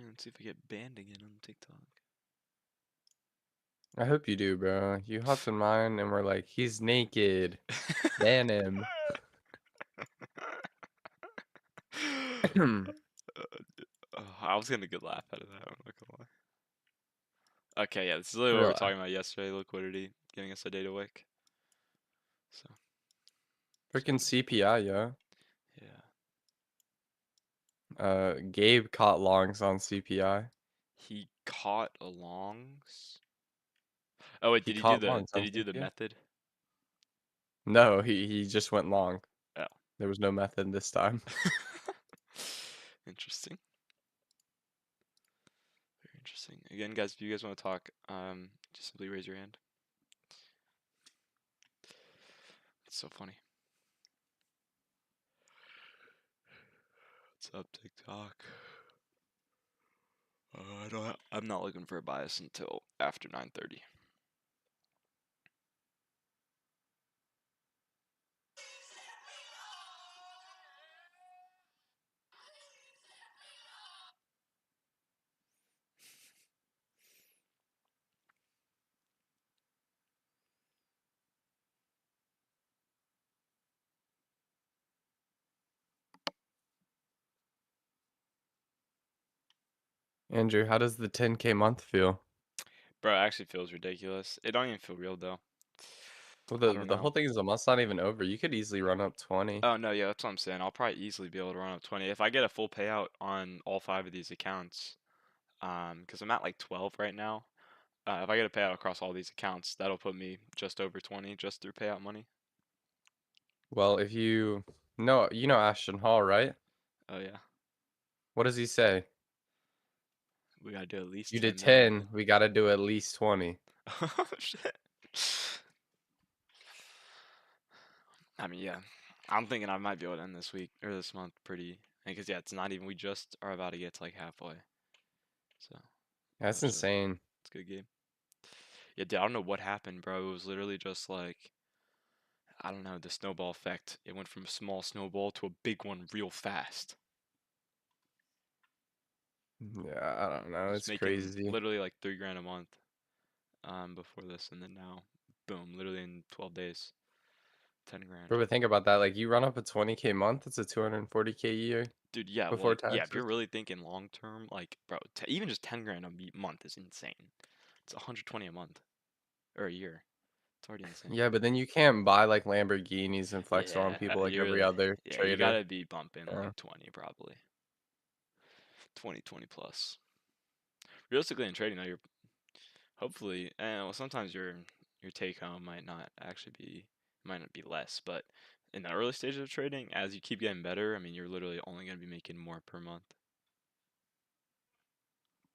Let's see if I get banned again on TikTok. I hope you do, bro. You hopped in mine and we're like, he's naked. Ban him. I was getting a good laugh out of that. I'm not gonna lie. Okay, yeah, this is literally what we were Bro, talking about yesterday. Liquidity, giving us a data wick. So it's freaking funny. CPI, yeah. Yeah, Gabe caught longs on CPI. he caught a longs. Oh wait, He caught longs did on he do the CPI. method? No, he just went long. Oh, There was no method this time. interesting. Very interesting. Again, guys, if you guys want to talk, just simply raise your hand. It's so funny. What's up, TikTok? I'm not looking for a bias until after 9:30. Andrew, how does the 10K month feel? Bro, it actually feels ridiculous. It don't even feel real though. Well, I the don't the know. whole thing is the month's not even over. You could easily run up 20. Oh no, yeah, that's what I'm saying. I'll probably easily be able to run up 20 if I get a full payout on all 5 of these accounts. Because I'm at like 12 right now. If I get a payout across all these accounts, that'll put me just over 20 just through payout money. Well, if you know Ashton Hall, right? Oh yeah, What does he say? we gotta do at least You did 10 million. 10, we got to do at least 20. Oh shit. I mean, yeah, I'm thinking I might be able to end this week or this month pretty. Because yeah, it's not even. We just are about to get to like halfway. So That's actually, insane. it's a good game. Yeah, dude, I don't know what happened, bro. It was literally just like I don't know the snowball effect. It went from a small snowball to a big one real fast. Yeah, I don't know. Just It's making crazy. literally like 3 grand a month before this, and then now, boom, literally in 12 days, 10 grand. Bro, but think about that. Like, you run up a 20K month, it's a 240K year Dude, yeah, well, before yeah, if you're taxes. really thinking long term, like, bro, even just 10 grand a month is insane. It's 120 a month or a year. It's already insane. Yeah, but then you can't buy like Lamborghinis and flex on Yeah, people like you're every other yeah, you trader. gotta be bumping Yeah. like 20 probably. 20 plus. Realistically in trading though, you're hopefully, well, sometimes your take home might not be less, but in the early stages of trading, as you keep getting better, I mean, you're literally only gonna be making more per month.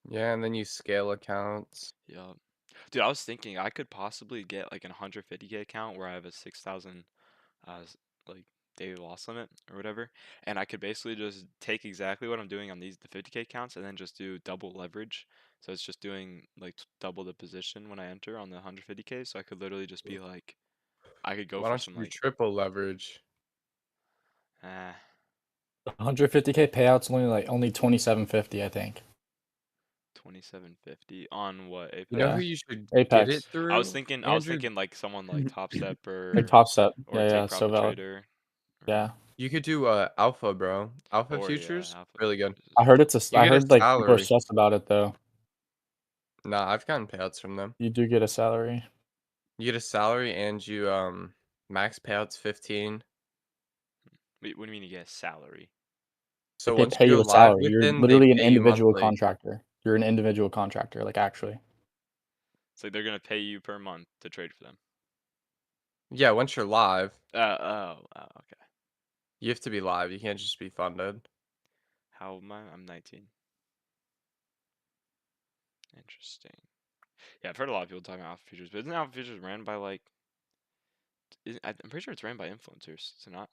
Yeah, and then you scale accounts. Yeah. Dude, I was thinking I could possibly get like an 150K account where I have a 6,000 like daily loss limit or whatever, and I could basically just take exactly what I'm doing on the 50K accounts and then just do double leverage. So it's just doing like double the position when I enter on the 150K. So I could literally just be like, I could go Why for don't some you do like, triple leverage? eh, 150K payouts only 2750, I think. 2750 on what You know Apex? who Yeah, you should get it Apex, through? I was Andrew, thinking like someone like Top Step like Top Step. or Yeah, yeah, Take it's so Profit valid. Trader or Yeah, you could do Alpha, bro. Alpha yeah, futures, Alpha really good. Futures as well. You I get a heard like people are salary. stressed about it though. Nah, I've gotten payouts from them. You do get a salary. You get a salary and you max payouts 15. Wait, what do you mean you get a salary? So Like they once pay you you go a live salary. with You're them, they literally an pay you individual monthly. contractor. You're an individual contractor, like actually. It's like they're gonna pay you per month to trade for them. Yeah, once you're live, Okay. you have to be live. You can't just be funded. How old am I? I'm 19. Interesting. Yeah, I've heard a lot of people talking about Alpha Futures, but isn't Alpha Futures ran by like? I'm pretty sure it's ran by influencers. Is it not?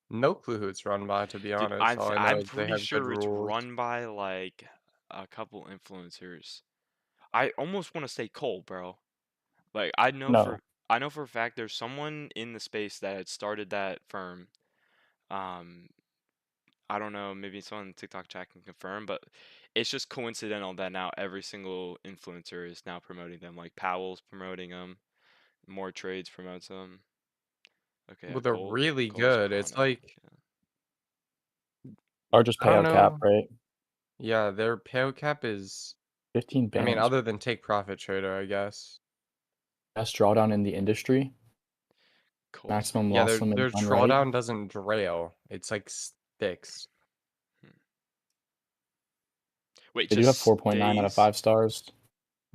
No clue who it's run by, to be Dude, honest. All I know I'm is they pretty have good sure it's rules. run by like a couple influencers. I almost want to say Cole, bro. Like No, I know for a fact there's someone in the space that had started that firm. Um, I don't know, maybe someone in TikTok chat can confirm, but it's just coincidental that now every single influencer is now promoting them. Like Powell's promoting them, More Trades promotes them. Okay, yeah, Well, they're really Cole's good. It's Chrono. like Yeah. Largest I don't payout cap, know. right? Yeah, their payout cap is. 15 I mean, bans. other than Take Profit Trader, I guess. Best drawdown in the industry. Cole's. Maximum Yeah, loss limit their done right. drawdown doesn't drail. It's like sticks. Wait, They do have just 4.9 out of stays? 5 stars.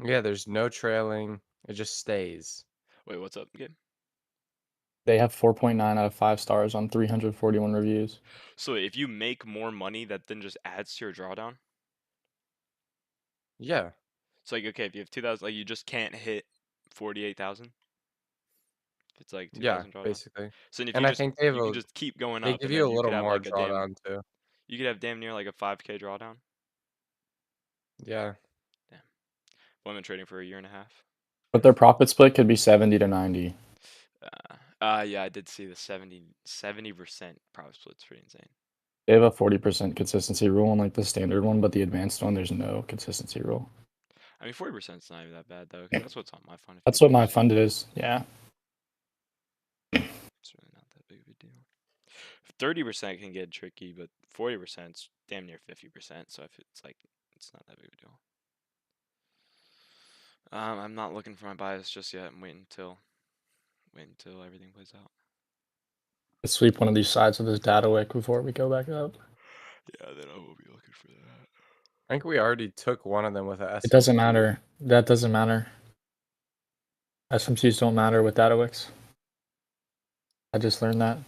Yeah, there's no trailing. It just stays. Wait, what's up, Gabe? They have 4.9 out of 5 stars on 341 reviews. So if you make more money, that then just adds to your drawdown? Yeah. So like, okay, if you have 2,000, like you just can't hit 48,000. If it's like Yeah, 2,000 drawdown. basically. So then if And you I just think they have you can a just keep going they up, give and you then a you could little have more like a damn drawdown too. you could have damn near like a 5K drawdown. Yeah. Damn. Well, I've been trading for a year and a half. But their profit split could be 70 to 90. Yeah, I did see the 70% profit split's pretty insane. They have a 40% consistency rule on like the standard one, but the advanced one, there's no consistency rule. I mean, 40% is not even that bad though, because that's what's on my fund. That's what my fund is. Yeah. It's really not that big of a deal. 30% can get tricky, but 40% is damn near 50%. So if it's like, it's not that big of a deal. I'm not looking for my bias just yet. I'm waiting until everything plays out. Let's sweep one of these sides of this data wick before we go back up. Yeah, then I will be looking for that. I think we already took one of them with a It doesn't SMC. matter. That doesn't matter. SMCs don't matter with data wicks. I just learned that.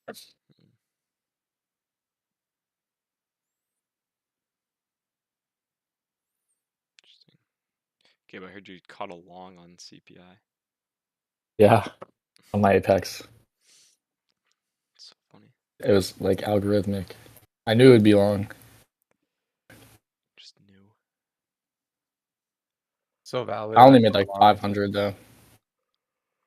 Interesting. Okay, but I heard you caught a long on CPI. Yeah. On my Apex. It's so funny. It was like algorithmic. I knew it would be long. Just new. So valid. I only I made put like long. 500 though.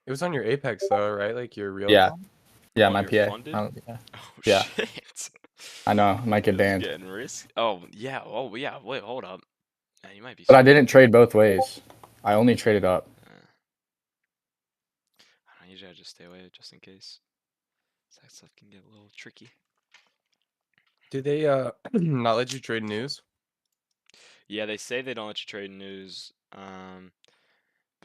It was on your Apex though, right? Like your real Yeah. account? Yeah, Oh, my you're PA. funded? Yeah. Oh Yeah. shit. I know. I might get This is banned. getting risky. Oh yeah. Oh yeah. Wait, hold up. Yeah, you might be. But I screwed. didn't trade both ways. I only traded up. I don't know, usually I just stay away just in case. That stuff can get a little tricky. Did they not let you trade news? Yeah, they say they don't let you trade news. But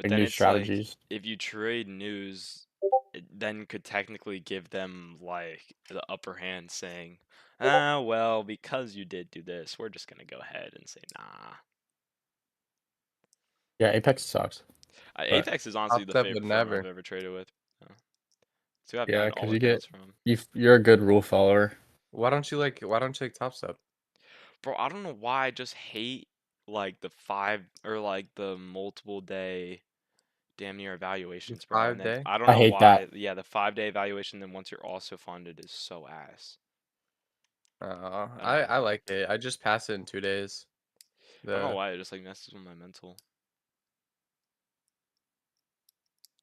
Like then new it's like strategies. if you trade news, it then could technically give them like the upper hand, saying, "Ah, well, because you did do this, we're just gonna go ahead and say nah." Yeah, Apex sucks. But Apex is honestly the Top step would favorite firm I've never. ever traded with. It's who I've yeah, gotten all because you get accounts from. you're a good rule follower. Why don't you like Top Step? Bro, I don't know why I just hate like the 5 or like the multiple day damn near evaluations, bro. And then 5 day? I don't I know hate that. why. Yeah, the 5 day evaluation, then once you're also funded, is so ass. I like it. I just pass it in 2 days. I don't know why it just like messes with my mental.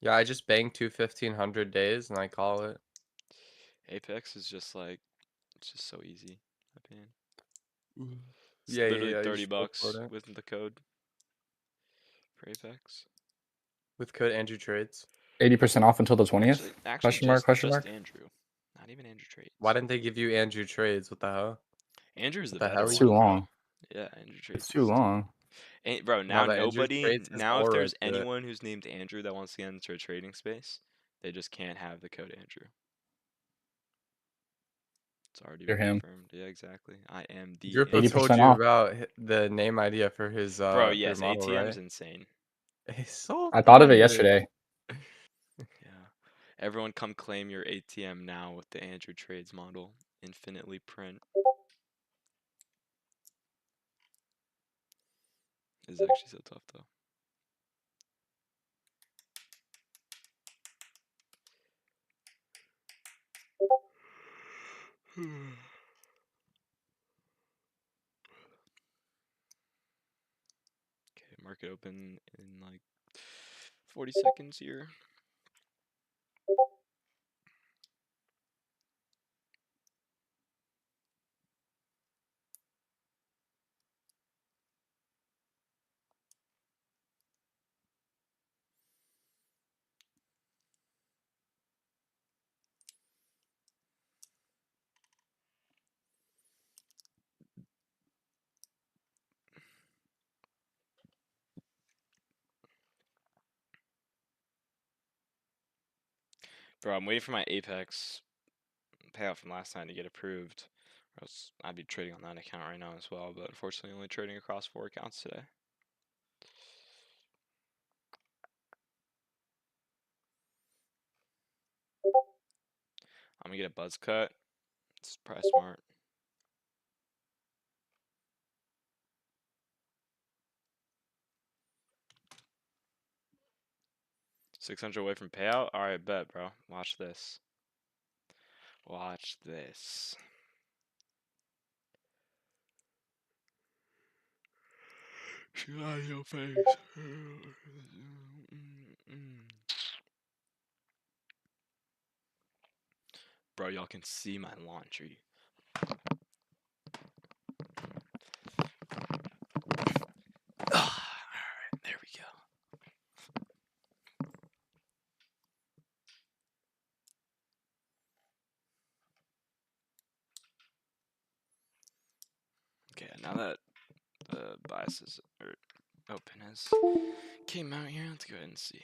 Yeah, I just bang 2 1500 days and I call it. Apex is just like it's just so easy, in my opinion. It's Yeah, literally yeah, you 30 just upload bucks it. with the code for Apex. With code Andrew Trades. 80% off until the 20th? Actually, Question mark, question just mark? Andrew. Not even Andrew Trades. Why didn't they give you Andrew Trades? What the hell? Andrew's the What the better hell? It's one, too bro. long. Yeah, Andrew Trades It's too is long. bro, No, now but Andrew nobody Trades has now if aura there's to it. anyone who's named Andrew that wants to get into a trading space, they just can't have the code Andrew. It's already You're been him. confirmed. Yeah, exactly. I am the Drippo Andrew. told 80% you off. about the name idea for his Bro, for yes, your model, ATM's right? insane. It's so I thought of it funny. yesterday. Yeah. Everyone come claim your ATM now with the Andrew Trades model. Infinitely print. It's actually so tough though. Okay, market open in like 40 seconds here. Bro, I'm waiting for my Apex payout from last night to get approved. Or else I'd be trading on that account right now as well, but unfortunately only trading across 4 accounts today. I'm gonna get a buzz cut. It's probably smart. $600 away from payout? Alright, bet, bro. Watch this. Watch this. Shit out of your face. Bro, y'all can see my laundry. Alright, there we go. Okay, now that the biases are open as came out here, let's go ahead and see.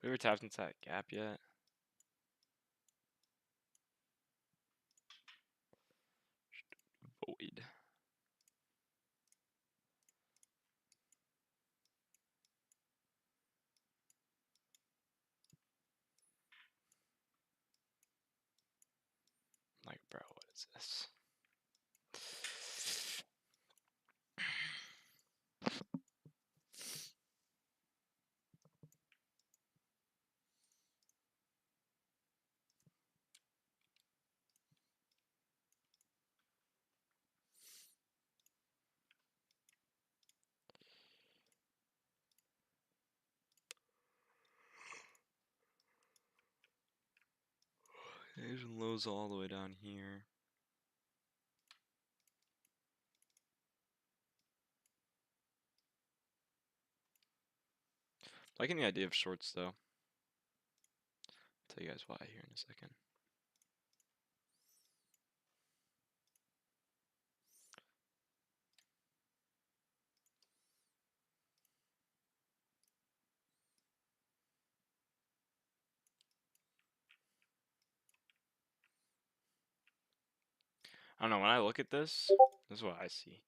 We ever tapped into that gap yet? Void. Like, bro, what is this? Asian lows all the way down here. Liking the idea of shorts though. Tell you guys why here in a second. I don't know, when I look at this is what I see.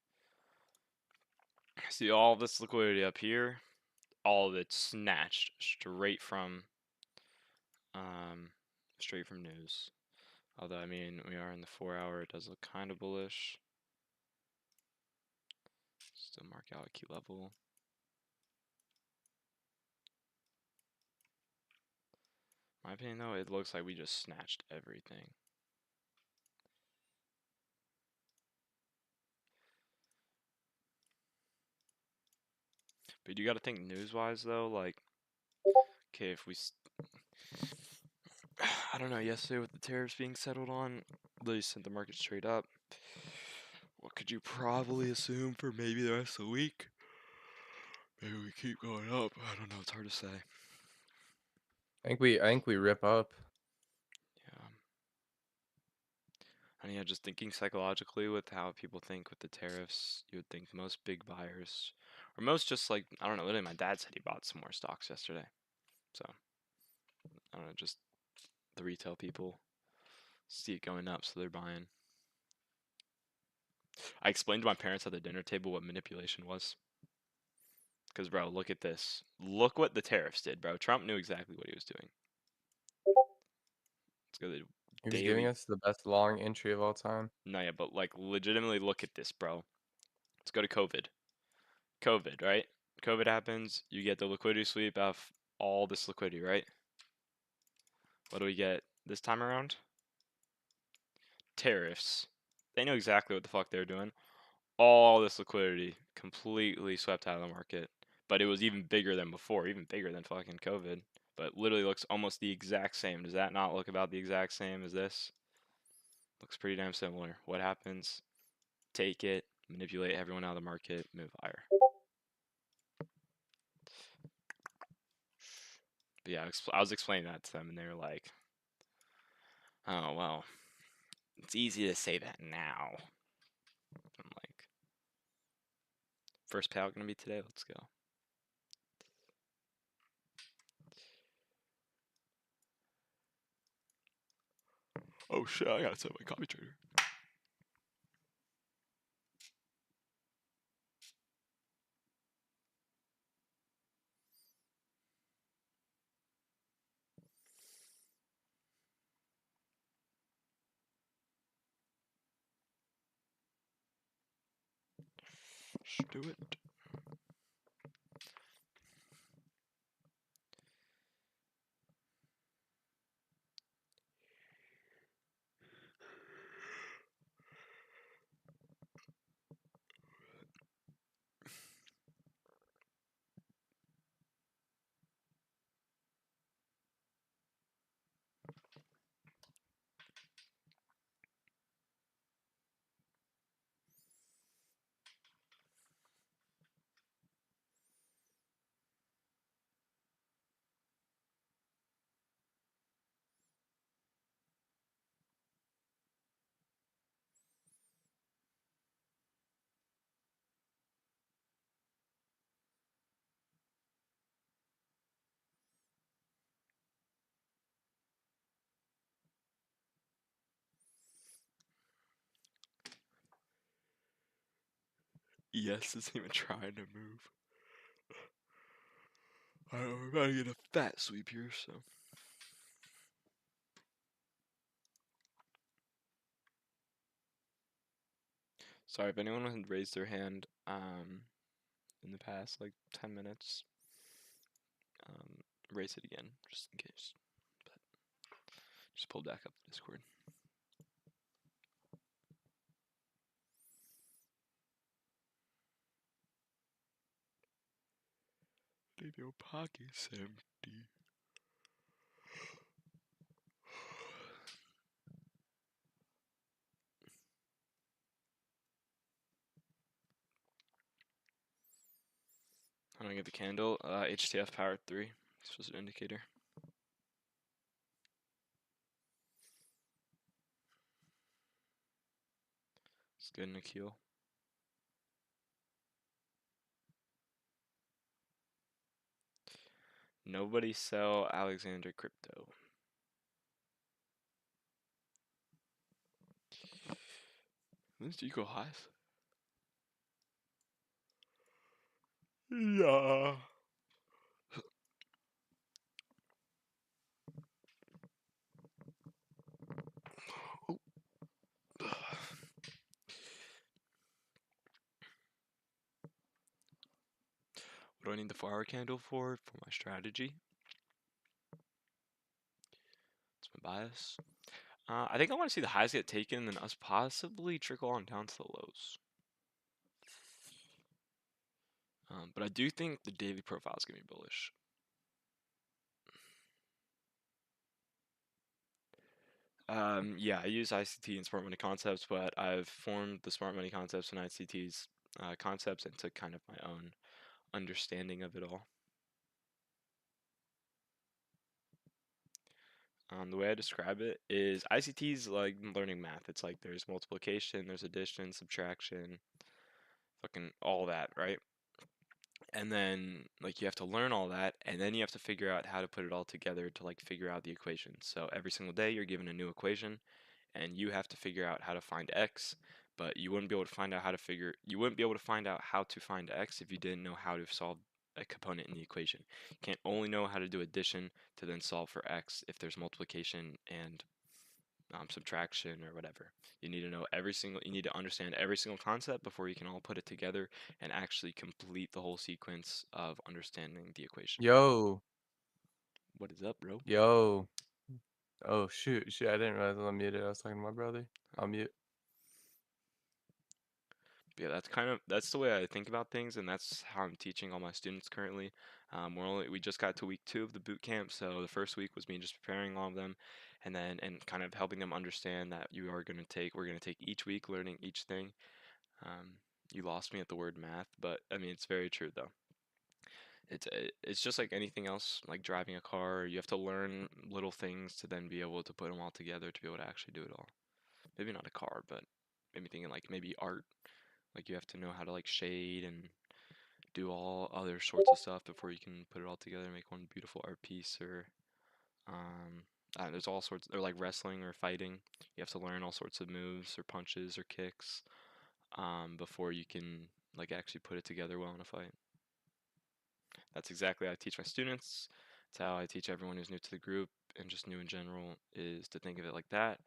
I see all this liquidity up here, all of it snatched straight from news. Although I mean we are in the 4-hour, it does look kind of bullish. Still mark out a key level. My opinion though, it looks like we just snatched everything. But you gotta think news-wise though, like, okay, if we, I don't know, yesterday with the tariffs being settled on, they sent the market straight up. What could you probably assume for maybe the rest of the week? Maybe we keep going up. I don't know, it's hard to say. I think we rip up. Yeah. And yeah, just thinking psychologically with how people think with the tariffs, you would think most big buyers, or most just like, I don't know, literally my dad said he bought some more stocks yesterday. So, I don't know, just the retail people see it going up, so they're buying. I explained to my parents at the dinner table what manipulation was. Because, bro, look at this. Look what the tariffs did, bro. Trump knew exactly what he was doing. Let's go to the He was giving daily. us the best long entry of all time. No, yeah, but, like, legitimately look at this, bro. Let's go to COVID. COVID, right? COVID happens. You get the liquidity sweep of all this liquidity, right? What do we get this time around? Tariffs. They knew exactly what the fuck they were doing. All this liquidity completely swept out of the market. But it was even bigger than before, even bigger than fucking COVID. But literally looks almost the exact same. Does that not look about the exact same as this? Looks pretty damn similar. What happens? Take it, manipulate everyone out of the market, move higher. But yeah, I was explaining that to them, and they were like, "Oh well, it's easy to say that now." I'm like, first payout gonna be today? Let's go. Oh shit, I gotta set my copy trader. Let's do it. Yes, isn't even trying to move. Alright, we're about to get a fat sweep here, so. Sorry if anyone had raised their hand in the past like 10 minutes. Raise it again, just in case. But just pull back up the Discord. Leave your pockets empty. How do I get the candle? HTF power 3. This was an indicator. It's good, Nikhil. Nobody sell Alexander crypto. This equal highs? Yeah. Oh. What do I need the 4-hour candle for my strategy? It's my bias. I think I want to see the highs get taken and us possibly trickle on down to the lows. But I do think the daily profile is going to be bullish. Yeah, I use ICT and Smart Money Concepts, but I've formed the Smart Money Concepts and ICT's concepts into kind of my own understanding of it all. The way I describe it is ICT is like learning math. It's like there's multiplication, there's addition, subtraction, fucking all that, right? And then like you have to learn all that, and then you have to figure out how to put it all together to like figure out the equation. So every single day you're given a new equation, and you have to figure out how to find x. But you wouldn't be able to find out you wouldn't be able to find out how to find x if you didn't know how to solve a component in the equation. You can't only know how to do addition to then solve for x if there's multiplication and subtraction or whatever. You need to know you need to understand every single concept before you can all put it together and actually complete the whole sequence of understanding the equation. Yo, What is up, bro? yo. Oh shoot, I didn't realize I was muted. I was talking to my brother. I'll mute. Yeah, that's the way I think about things, and that's how I'm teaching all my students currently. We just got to week 2 of the boot camp, so the first week was me just preparing all of them, and then kind of helping them understand that we're gonna take each week learning each thing. You lost me at the word math, but I mean it's very true though. It's just like anything else, like driving a car. You have to learn little things to then be able to put them all together to be able to actually do it all. Maybe not a car, but maybe thinking like maybe art. Like you have to know how to like shade and do all other sorts of stuff before you can put it all together and make one beautiful art piece. Or there's all sorts, or like wrestling or fighting. You have to learn all sorts of moves or punches or kicks before you can like actually put it together well in a fight. That's exactly how I teach my students. It's how I teach everyone who's new to the group and just new in general, is to think of it like that.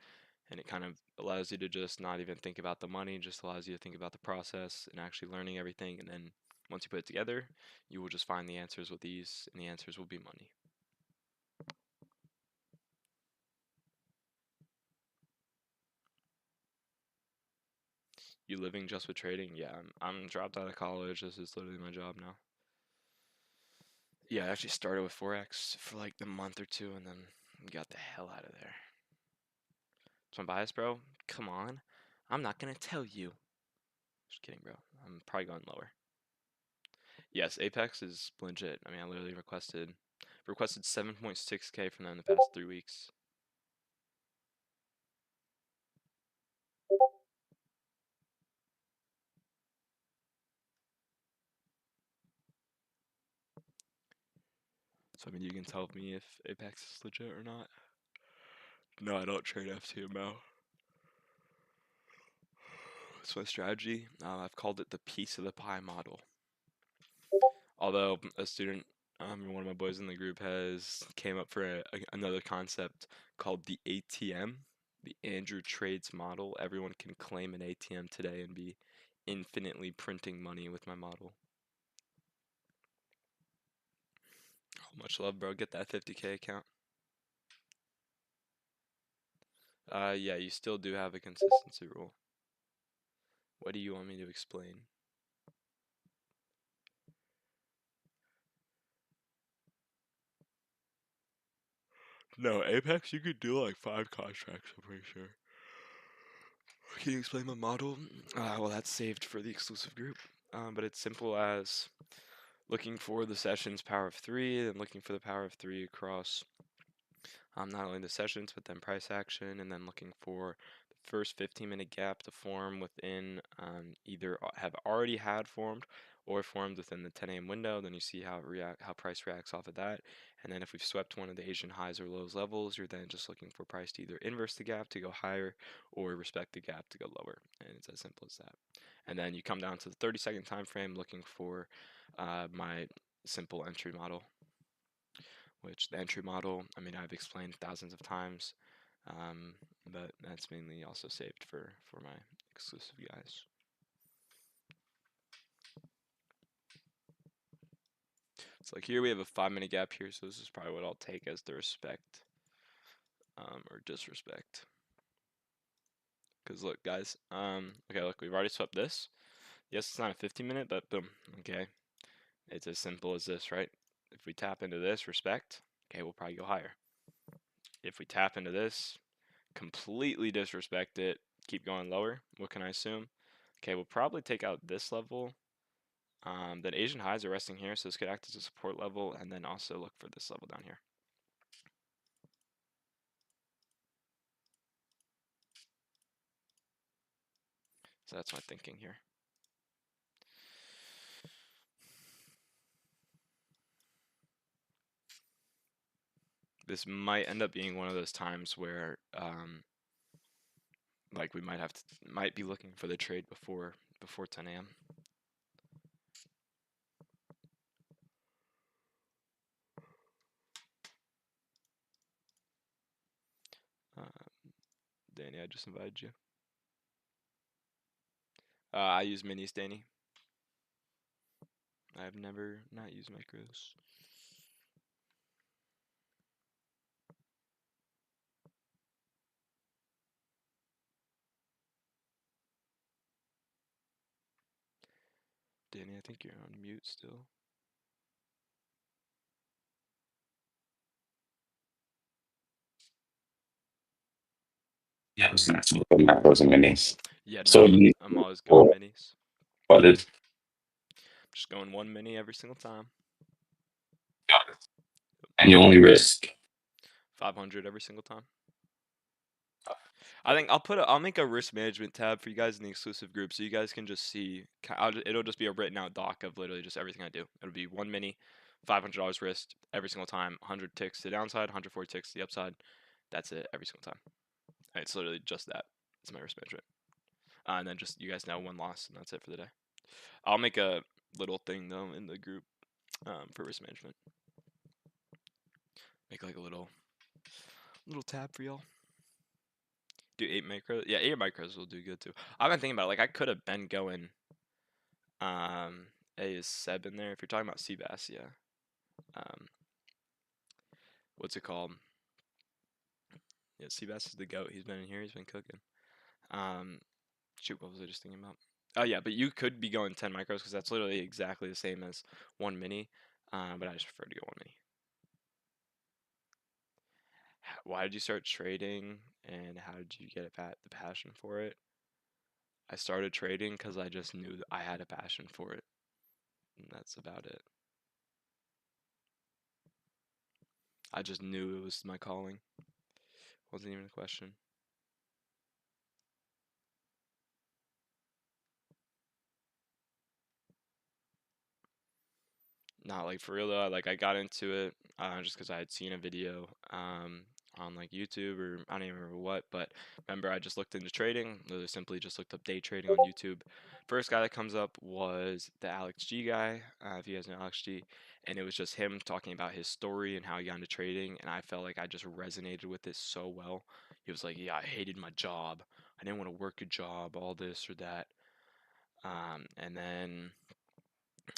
And it kind of allows you to just not even think about the money, just allows you to think about the process and actually learning everything. And then once you put it together, you will just find the answers with ease, and the answers will be money. You living just with trading? Yeah, I'm dropped out of college. This is literally my job now. Yeah, I actually started with Forex for like the month or two and then got the hell out of there. So I'm biased, bro. Come on. I'm not gonna tell you. Just kidding, bro. I'm probably going lower. Yes, Apex is legit. I mean, I literally requested 7.6K from them in the past 3 weeks. So I mean, you can tell me if Apex is legit or not. No, I don't trade FTMO. It's my strategy. I've called it the piece of the pie model. Although a student, one of my boys in the group, has came up for another concept called the ATM, the Andrew Trades model. Everyone can claim an ATM today and be infinitely printing money with my model. Oh, much love, bro. Get that 50K account. Yeah, you still do have a consistency rule. What do you want me to explain? No, Apex, you could do like 5 contracts, I'm pretty sure. Can you explain my model? Well, that's saved for the exclusive group. But it's simple as looking for the session's power of 3, and looking for the power of 3 across not only the sessions, but then price action, and then looking for the first 15-minute gap to form within either have already had formed or formed within the 10 a.m. window. Then you see how price reacts off of that. And then if we've swept one of the Asian highs or lows levels, you're then just looking for price to either inverse the gap to go higher or respect the gap to go lower. And it's as simple as that. And then you come down to the 30-second time frame looking for my simple entry model, which the entry model, I mean, I've explained thousands of times, but that's mainly also saved for my exclusive guys. It's like here we have a 5-minute gap here, so this is probably what I'll take as the respect or disrespect. Because look, guys, okay, look, we've already swept this. Yes, it's not a 15-minute, but boom, okay. It's as simple as this, right? If we tap into this, respect, okay, we'll probably go higher. If we tap into this, completely disrespect it, keep going lower, what can I assume? Okay, we'll probably take out this level. Then Asian highs are resting here, so this could act as a support level, and then also look for this level down here. So that's my thinking here. This might end up being one of those times where like we might be looking for the trade before 10 a.m. Danny, I just invited you. I use minis, Danny. I've never not used micros. Danny, I think you're on mute still. Yeah, that's macros and minis. Yeah, So no, I'm always going minis. What is? Just going one mini every single time. Got it. And you only risk 500 every single time. I think I'll make a risk management tab for you guys in the exclusive group, so you guys can just see. It'll just be a written out doc of literally just everything I do. It'll be 1 mini, $500 risk every single time, 100 ticks to the downside, 140 ticks to the upside. That's it every single time. It's literally just that. It's my risk management. And then just you guys know 1 loss, and that's it for the day. I'll make a little thing though in the group for risk management. Make like a little tab for y'all. Do 8 micros. Yeah, 8 micros will do good too. I've been thinking about it, like I could have been going A is Seb in there. If you're talking about Seabass, yeah. What's it called? Yeah, Seabass is the goat. He's been in here. He's been cooking. Shoot, what was I just thinking about? Oh yeah, but you could be going 10 micros because that's literally exactly the same as 1 mini. But I just prefer to go 1 mini. Why did you start trading, and how did you get the passion for it? I started trading because I just knew that I had a passion for it, and that's about it. I just knew it was my calling. Wasn't even a question. Not like for real though. Like I got into it just because I had seen a video on like YouTube, or I don't even remember what. But remember, I just looked into trading. Literally simply just looked up day trading on YouTube. First guy that comes up was the Alex G guy. If you guys know Alex G, and it was just him talking about his story and how he got into trading, and I felt like I just resonated with it so well. He was like, "Yeah, I hated my job. I didn't want to work a job, all this or that." And then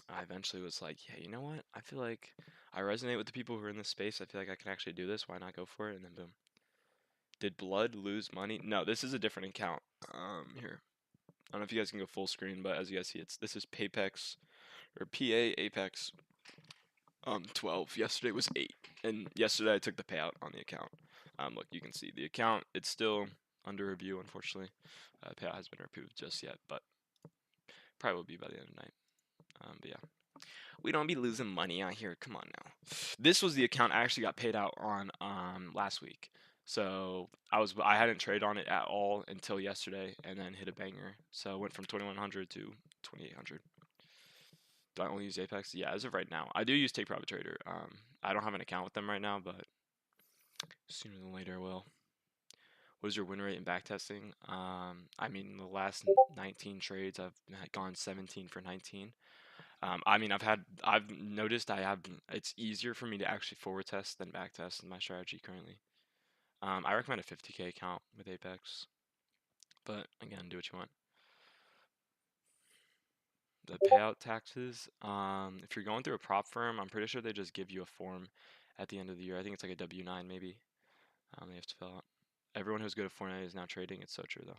I eventually was like, yeah, you know what? I feel like I resonate with the people who are in this space. I feel like I can actually do this. Why not go for it? And then boom. Did Blood lose money? No, this is a different account. Here. I don't know if you guys can go full screen, but as you guys see, this is Papex or PA Apex 12. Yesterday was 8. And yesterday I took the payout on the account. Look, you can see the account, it's still under review, unfortunately. Payout hasn't been approved just yet, but probably will be by the end of the night. But yeah. We don't be losing money out here. Come on now. This was the account I actually got paid out on last week. So I hadn't traded on it at all until yesterday, and then hit a banger. So it went from 2100 to 2800. Do I only use Apex? Yeah, as of right now, I do use Take Profit Trader. I don't have an account with them right now, but sooner than later I will. What is your win rate in backtesting? I mean, the last 19 trades, I've gone 17 for 19. I mean, I've noticed it's easier for me to actually forward test than back test in my strategy currently. I recommend a 50K account with Apex, but again, do what you want. The payout taxes, if you're going through a prop firm, I'm pretty sure they just give you a form at the end of the year. I think it's like a W-9 maybe. They have to fill out. Everyone who's good at Fortnite is now trading. It's so true though.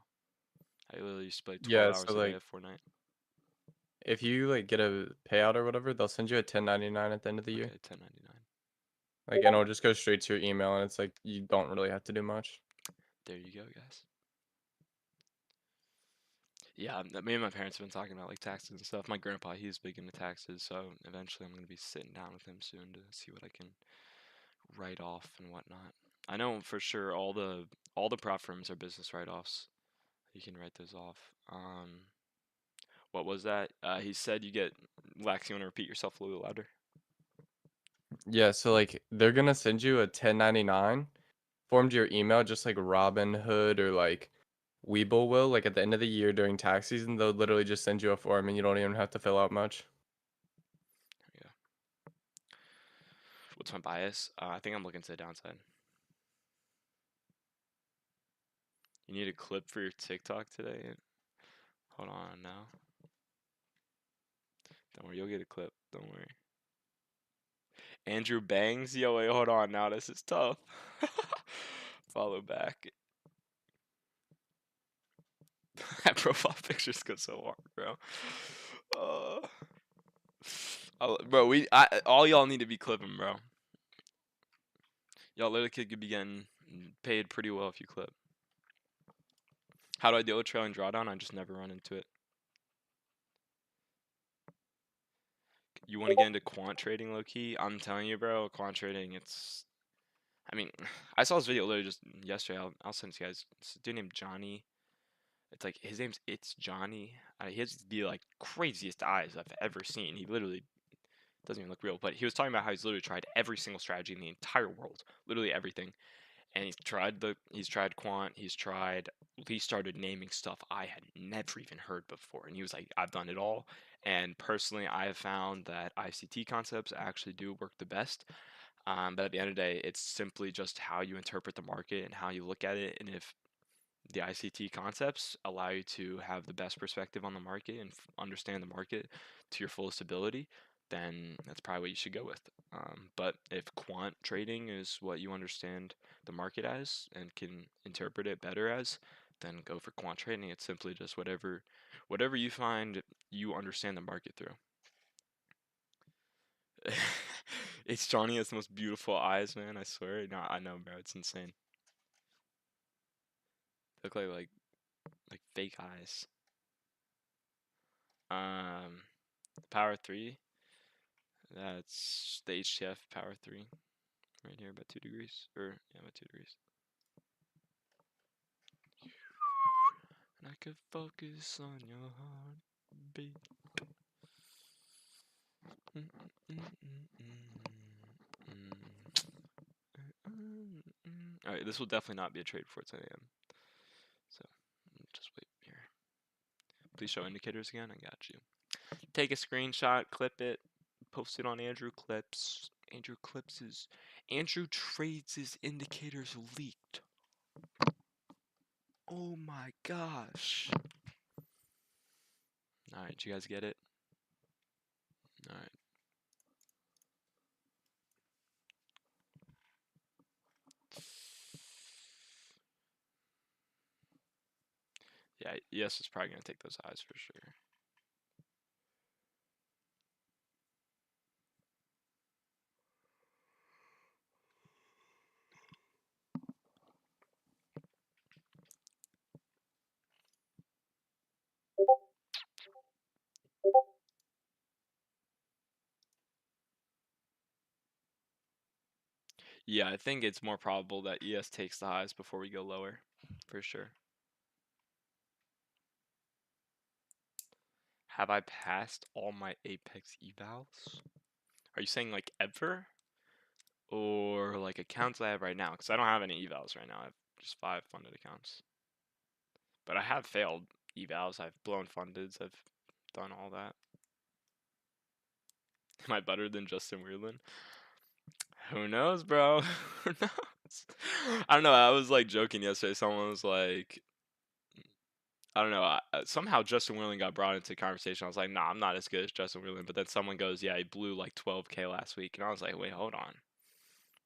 I literally used to play 12 Yeah, hours so a day like of Fortnite. if you like get a payout or whatever, they'll send you a 1099 at the end of the year. Okay, 1099. Like, and it'll just go straight to your email, and it's like you don't really have to do much. There you go, guys. Yeah, me and my parents have been talking about like taxes and stuff. My grandpa, he's big into taxes, so eventually I'm gonna be sitting down with him soon to see what I can write off and whatnot. I know for sure all the prop firms are business write-offs. You can write those off. What was that? He said you get Lax. You want to repeat yourself a little louder? Yeah, so like they're gonna send you a 1099 form to your email, just like Robinhood or like Webull will. Like at the end of the year during tax season, they'll literally just send you a form, and you don't even have to fill out much. Yeah. What's my bias? I think I'm looking to the downside. You need a clip for your TikTok today? Hold on now. Don't worry, you'll get a clip. Don't worry. Andrew Bangs? Yo, wait, hold on now. This is tough. Follow back. That profile pictures go so hard, bro. Bro, all y'all need to be clipping, bro. Y'all literally could be getting paid pretty well if you clip. How do I deal with trailing drawdown? I just never run into it. You want to get into quant trading, low key? I'm telling you, bro, quant trading, it's I mean, I saw this video literally just yesterday. I'll send it to you guys. It's a dude named Johnny. It's like his name's It's Johnny. He has the like craziest eyes I've ever seen. He literally doesn't even look real, but he was talking about how he's literally tried every single strategy in the entire world, literally everything. And he's tried quant, he started naming stuff I had never even heard before. And he was like, I've done it all. And personally, I have found that ICT concepts actually do work the best. But at the end of the day, it's simply just how you interpret the market and how you look at it. And if the ICT concepts allow you to have the best perspective on the market and understand the market to your fullest ability, then that's probably what you should go with. But if quant trading is what you understand the market as and can interpret it better as, then go for quant trading. It's simply just whatever you find you understand the market through. It's Johnny has the most beautiful eyes, man. I swear. No, I know, bro. It's insane. They look like fake eyes. Power 3. That's the HTF Power 3. Right here, about 2 degrees. Or, yeah, about 2 degrees. And I could focus on your heartbeat. Alright, this will definitely not be a trade before 10 a.m. So, just wait here. Please show indicators again. I got you. Take a screenshot, clip it, post it on Andrew Clips. Andrew Trades' his indicators leaked. Oh my gosh. Alright, did you guys get it? Alright. Yeah, ES is probably going to take those highs for sure. Yeah, I think it's more probable that ES takes the highs before we go lower, for sure. Have I passed all my Apex evals? Are you saying like ever? Or like accounts I have right now? Because I don't have any evals right now. I have just 5 funded accounts. But I have failed evals. I've blown fundeds. I've done all that. Am I better than Justin Weirlin? Who knows, bro? Who knows? I don't know. I was like joking yesterday. Someone was like, I don't know. Somehow Justin Weirlin got brought into conversation. I was like, nah, I'm not as good as Justin Weirlin. But then someone goes, yeah, he blew like 12K last week. And I was like, wait, hold on.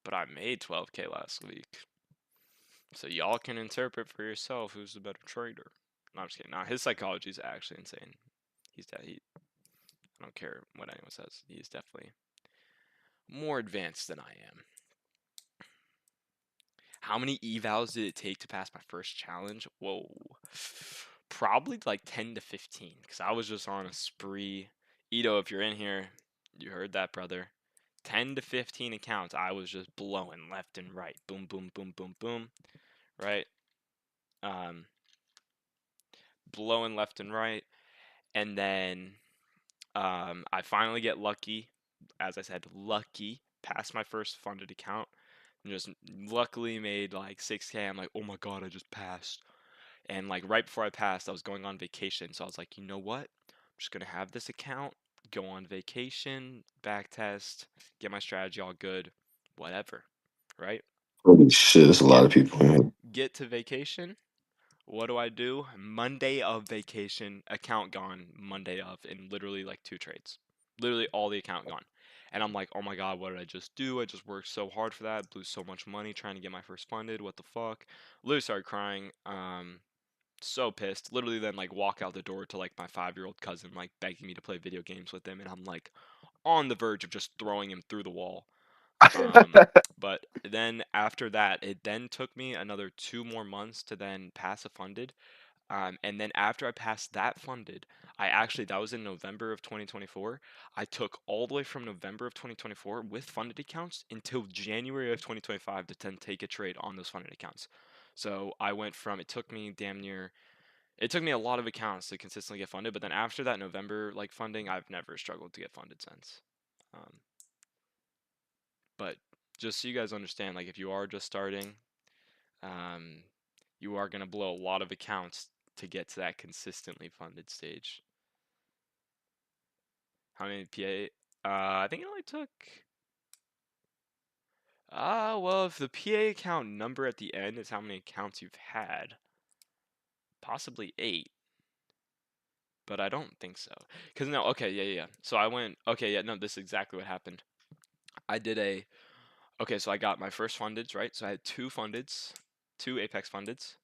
But I made 12K last week. So y'all can interpret for yourself who's the better trader. No, I'm just kidding. Nah, his psychology is actually insane. I don't care what anyone says. He's definitely more advanced than I am. How many evals did it take to pass my first challenge? Whoa. Probably like 10 to 15 because I was just on a spree. Ito, if you're in here, you heard that, brother. 10 to 15 accounts. I was just blowing left and right. Boom, boom, boom, boom, boom. Right? Blowing left and right. And then I finally get lucky. As I said, lucky. Passed my first funded account. And just luckily made like 6K. I'm like, oh my god, I just passed. And like right before I passed, I was going on vacation. So I was like, you know what? I'm just gonna have this account, go on vacation, back test, get my strategy all good, whatever. Right? Holy shit, there's a lot of people in here. Get to vacation. What do? Monday of vacation, account gone Monday of in literally like 2 trades. Literally all the account gone. And I'm like, oh my god, what did I just do? I just worked so hard for that, blew so much money trying to get my first funded. What the fuck? Literally started crying. So pissed. Literally then like walk out the door to like my 5-year-old cousin, like begging me to play video games with him, and I'm like on the verge of just throwing him through the wall. But then after that, it then took me another 2 more months to then pass a funded. And then after I passed that funded, that was in November of 2024. I took all the way from November of 2024 with funded accounts until January of 2025 to then take a trade on those funded accounts. So I went from, it took me a lot of accounts to consistently get funded, but then after that November like funding, I've never struggled to get funded since. But just so you guys understand, like if you are just starting, you are gonna blow a lot of accounts to get to that consistently funded stage. How many PA? I think it only took. Well, if the PA account number at the end is how many accounts you've had, possibly 8. But I don't think so. Cause no, okay, yeah. So I went. Okay, yeah, no, this is exactly what happened. I did a. Okay, so I got my first fundeds, right? So I had 2 fundeds, 2 Apex fundeds,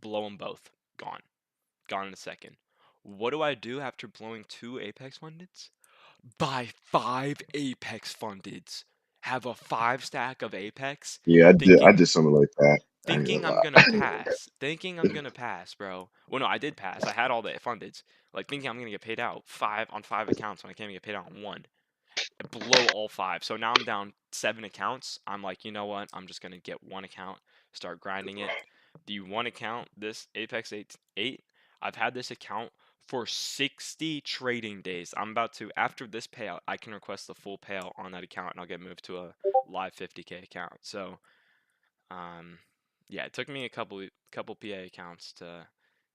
blow them both, gone in a second. What do I do after blowing 2 Apex fundeds? Buy 5 Apex fundeds. Have a 5 stack of Apex. Yeah, I Thinking did something like that. I ain't thinking gonna I'm lie. gonna pass. Thinking I'm gonna pass, bro. Well, no, I did pass. I had all the fundeds. Like thinking I'm gonna get paid out 5 on 5 accounts when I can't even get paid out on 1. I blow all 5. So now I'm down 7 accounts. I'm like, you know what? I'm just gonna get 1 account, start grinding it. The 1 account, this Apex 8, I've had this account for 60 trading days. I'm about to, after this payout, I can request the full payout on that account and I'll get moved to a live 50K account. So, yeah, it took me a couple PA accounts to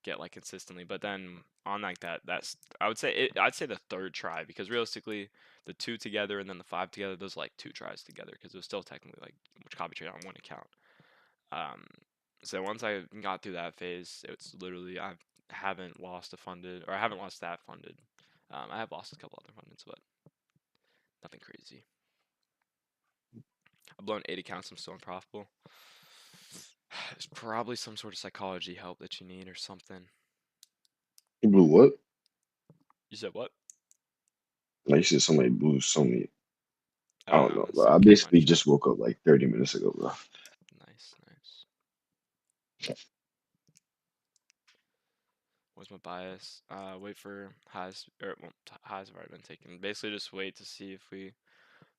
get like consistently, but then on like that's I'd say the 3rd try, because realistically the 2 together and then the 5 together, those are like 2 tries together because it was still technically like copy trade on 1 account. So once I got through that phase, it's literally I haven't lost a funded, or I haven't lost that funded. I have lost a couple other fundeds, but nothing crazy. I've blown 8 accounts. I'm still unprofitable. There's probably some sort of psychology help that you need or something. You blew what? You said what? Like you said, somebody blew so many. I Oh don't no, know, it's bro. I some game on basically chat. just woke up like 30 minutes ago, bro. Nice. What's my bias? Wait for highs, or well, highs have already been taken. Basically, just wait to see if we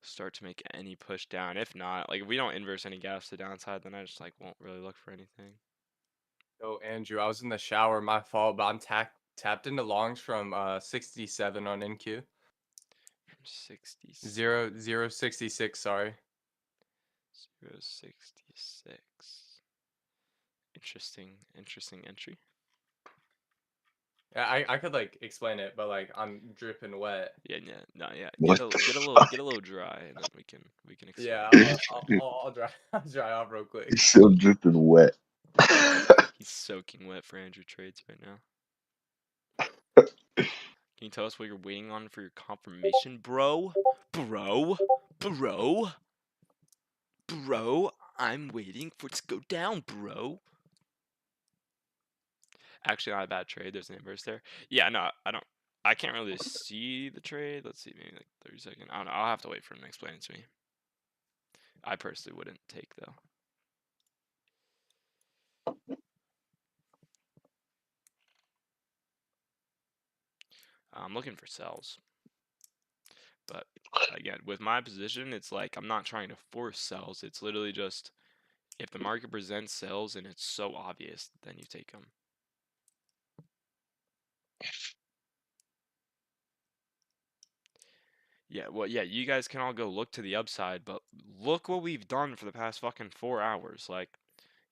start to make any push down. If not, like if we don't inverse any gaps to downside, then I just like won't really look for anything. Oh, Andrew, I was in the shower. My fault, but I'm tapped into longs from 67 on NQ. From 60. 0.066. Sorry. 0.66. Interesting entry. Yeah, I could like explain it, but like I'm dripping wet. Yeah. What Get a the little dry, and then we can explain. Yeah, I'll dry dry off real quick. It's still dripping wet. He's soaking wet for Andrew trades right now. Can you tell us what you're waiting on for your confirmation, bro? Bro, I'm waiting for it to go down, bro. Actually, not a bad trade. There's an inverse there. Yeah, no, I can't really see the trade. Let's see, maybe like 30 seconds. I don't know. I'll have to wait for him to explain it to me. I personally wouldn't take, though. I'm looking for sells. But again, with my position, it's like I'm not trying to force sells. It's literally just if the market presents sells and it's so obvious, then you take them. Yeah, well, yeah, you guys can all go look to the upside, but look what we've done for the past fucking 4 hours. Like,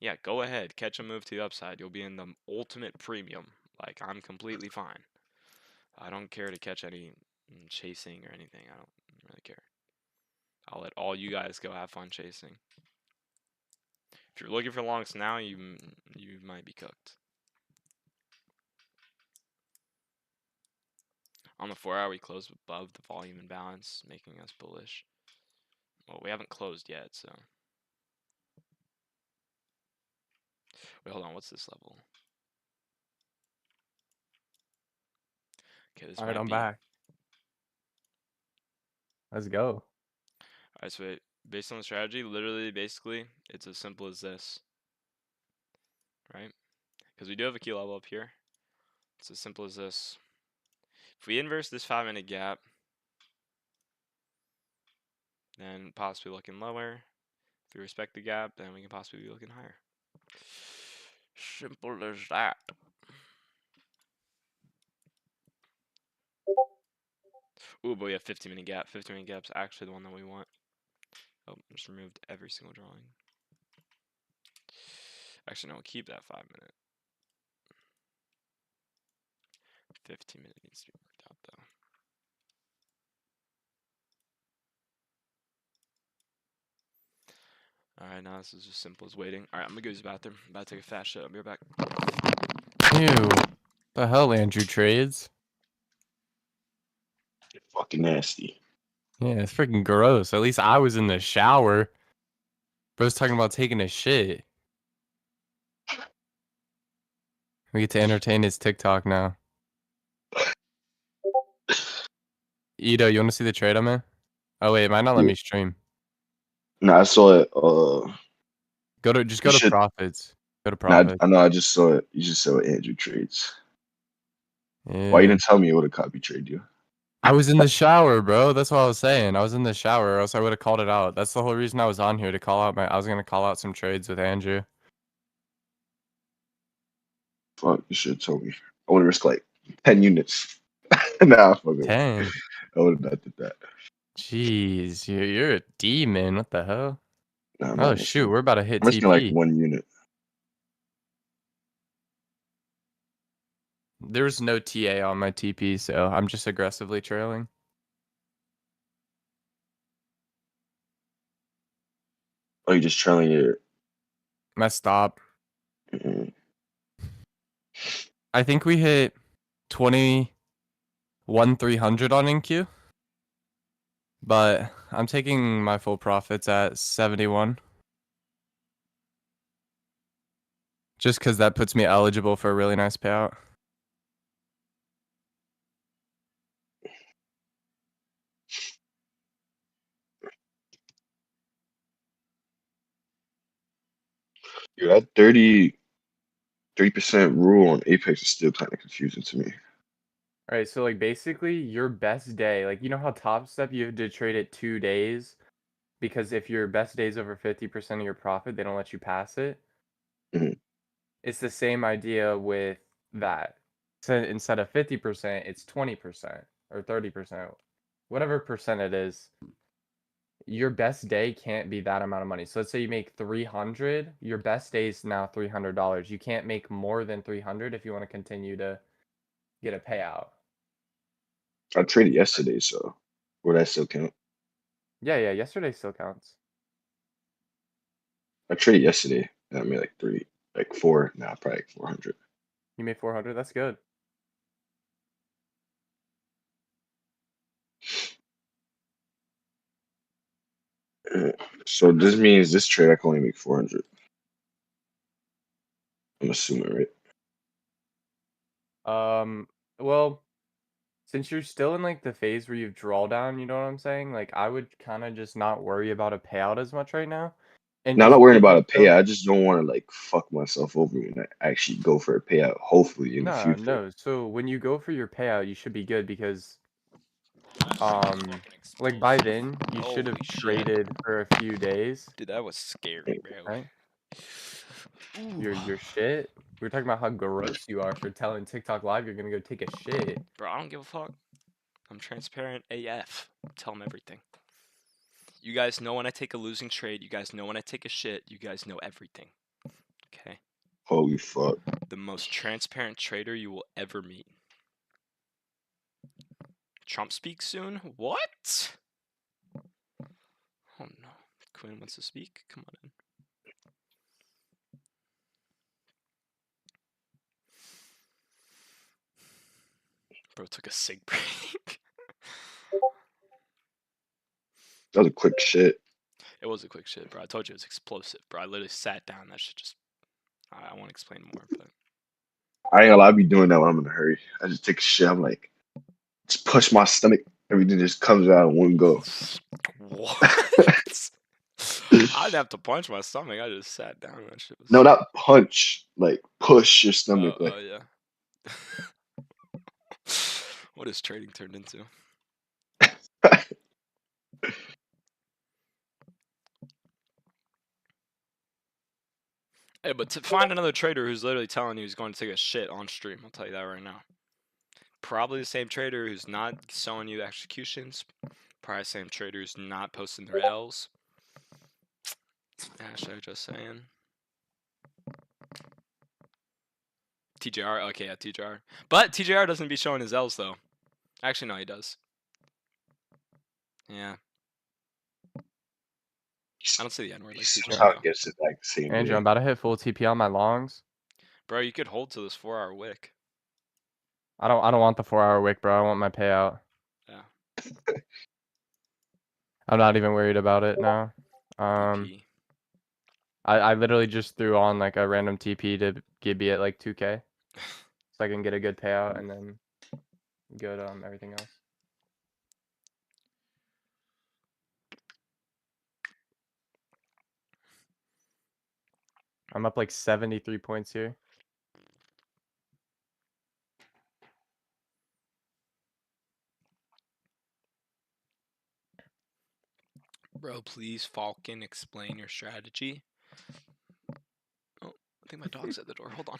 yeah, go ahead, catch a move to the upside. You'll be in the ultimate premium. Like, I'm completely fine. I don't care to catch any chasing or anything. I don't really care. I'll let all you guys go have fun chasing. If you're looking for longs now, you might be cooked. On the 4 hour, we closed above the volume imbalance, making us bullish. Well, we haven't closed yet, so. Wait, hold on. What's this level? Okay, this All right, might I'm be. back. Let's go. Alright, so based on the strategy, literally, basically, it's as simple as this. Right? Because we do have a key level up here. It's as simple as this. If we inverse this 5-minute gap, then possibly looking lower. If we respect the gap, then we can possibly be looking higher. Simple as that. Ooh, but we have 15-minute gap. 15-minute gap's actually the one that we want. Oh, just removed every single drawing. Actually, no, we'll keep that 5-minute. 15-minute needs to be worked out, though. Alright, now this is just simple as waiting. Alright, I'm gonna go use the bathroom. I'm about to take a fast shit. I'll be right back. Ew. The hell, Andrew trades? Fucking nasty. Yeah, it's freaking gross. At least I was in the shower. Bro's talking about taking a shit. We get to entertain his TikTok now. Ito, you want to see the trade I'm in? Oh wait, it might not let me stream. No, I saw it. Go to profits. Go to Nah, profits. I know. I just saw it. You just saw Andrew trades. Yeah. Why you didn't tell me it would have copy trade you? I was in the shower, bro. That's what I was saying. I was in the shower, or else I would have called it out. That's the whole reason I was on here, to call out I was gonna call out some trades with Andrew. Fuck, you should have told me. I would have risked like 10 units. Nah, fuck it. 10. I would have not did that. Jeez, you're a demon. What the hell? Nah, Oh shoot, we're about to hit I'm risking like TP. 1 unit. There's no TA on my TP, so I'm just aggressively trailing. Oh, you just trailing your. My stop. Mm-mm. I think we hit 21,300 on NQ. But I'm taking my full profits at 71. Just because that puts me eligible for a really nice payout. Dude, that 30% rule on Apex is still kind of confusing to me. All right, so like basically your best day, like you know how Top Step you have to trade it 2 days because if your best day is over 50% of your profit, they don't let you pass it. Mhm. It's the same idea with that. So instead of 50%, it's 20% or 30%, whatever percent it is. Your best day can't be that amount of money. So let's say you make 300, your best day is now $300. You can't make more than 300 if you want to continue to get a payout. I traded yesterday, so would that still count? Yeah, yesterday still counts. I traded yesterday. And I made like 4. Nah, probably like 400. You made 400. That's good. So this means this trade I can only make 400. I'm assuming, right? Well, since you're still in like the phase where you've drawdown, you know what I'm saying? Like I would kind of just not worry about a payout as much right now. And Now, I'm just not worrying give about a yourself- payout. I just don't want to like fuck myself over when I actually go for a payout. Hopefully in the future. No. So when you go for your payout, you should be good because like by then you should have Holy shit. traded for a few days, Dude, that was scary, bro. right? Ooh. Your shit. We were talking about how gross you are for telling TikTok Live you're gonna go take a shit. Bro, I don't give a fuck. I'm transparent AF. Tell them everything. You guys know when I take a losing trade. You guys know when I take a shit. You guys know everything. Okay? Holy fuck. The most transparent trader you will ever meet. Trump speaks soon? What? Oh no. Quinn wants to speak? Come on in. Bro took a cig break. That was a quick shit. It was a quick shit, bro. I told you it was explosive, bro. I literally sat down. That shit just. I won't explain more, but. I ain't gonna lie, I be doing that when I'm in a hurry. I just take a shit. I'm like, just push my stomach. Everything just comes out in one go. What? I'd have to punch my stomach. I just sat down. That shit was. No, not punch. Like push your stomach. Oh, Like yeah. What is trading turned into? Hey, but to find another trader who's literally telling you he's going to take a shit on stream, I'll tell you that right now. Probably the same trader who's not showing you executions. Probably the same trader who's not posting their L's. Hashtag just saying. TJR, okay, yeah, TJR. But TJR doesn't be showing his L's though. Actually, no, he does. Yeah. I don't see the N-word like TJR Somehow though. gets it like the same Andrew, I'm day. about to hit full TP on my longs. Bro, you could hold to this 4-hour wick. I don't want the 4-hour wick, bro. I want my payout. Yeah. I'm not even worried about it now. EP. I literally just threw on like a random TP to Gibby at like 2K, so I can get a good payout and then good everything else. I'm up like 73 points here. Bro, please, Falcon, explain your strategy. Oh, I think my dog's at the door. Hold on.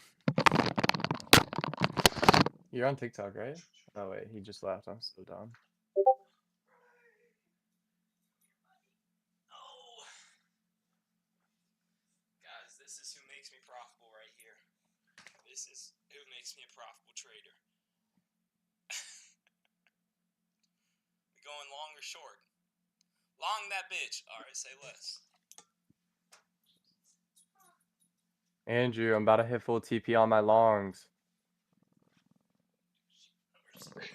You're on TikTok, right? Oh wait, he just left. I'm so dumb. Oh. Guys, this is who makes me profitable right here. This is who makes me a profitable trader. We going long or short? Long that bitch. Alright, say less. Andrew, I'm about to hit full TP on my longs. Alright,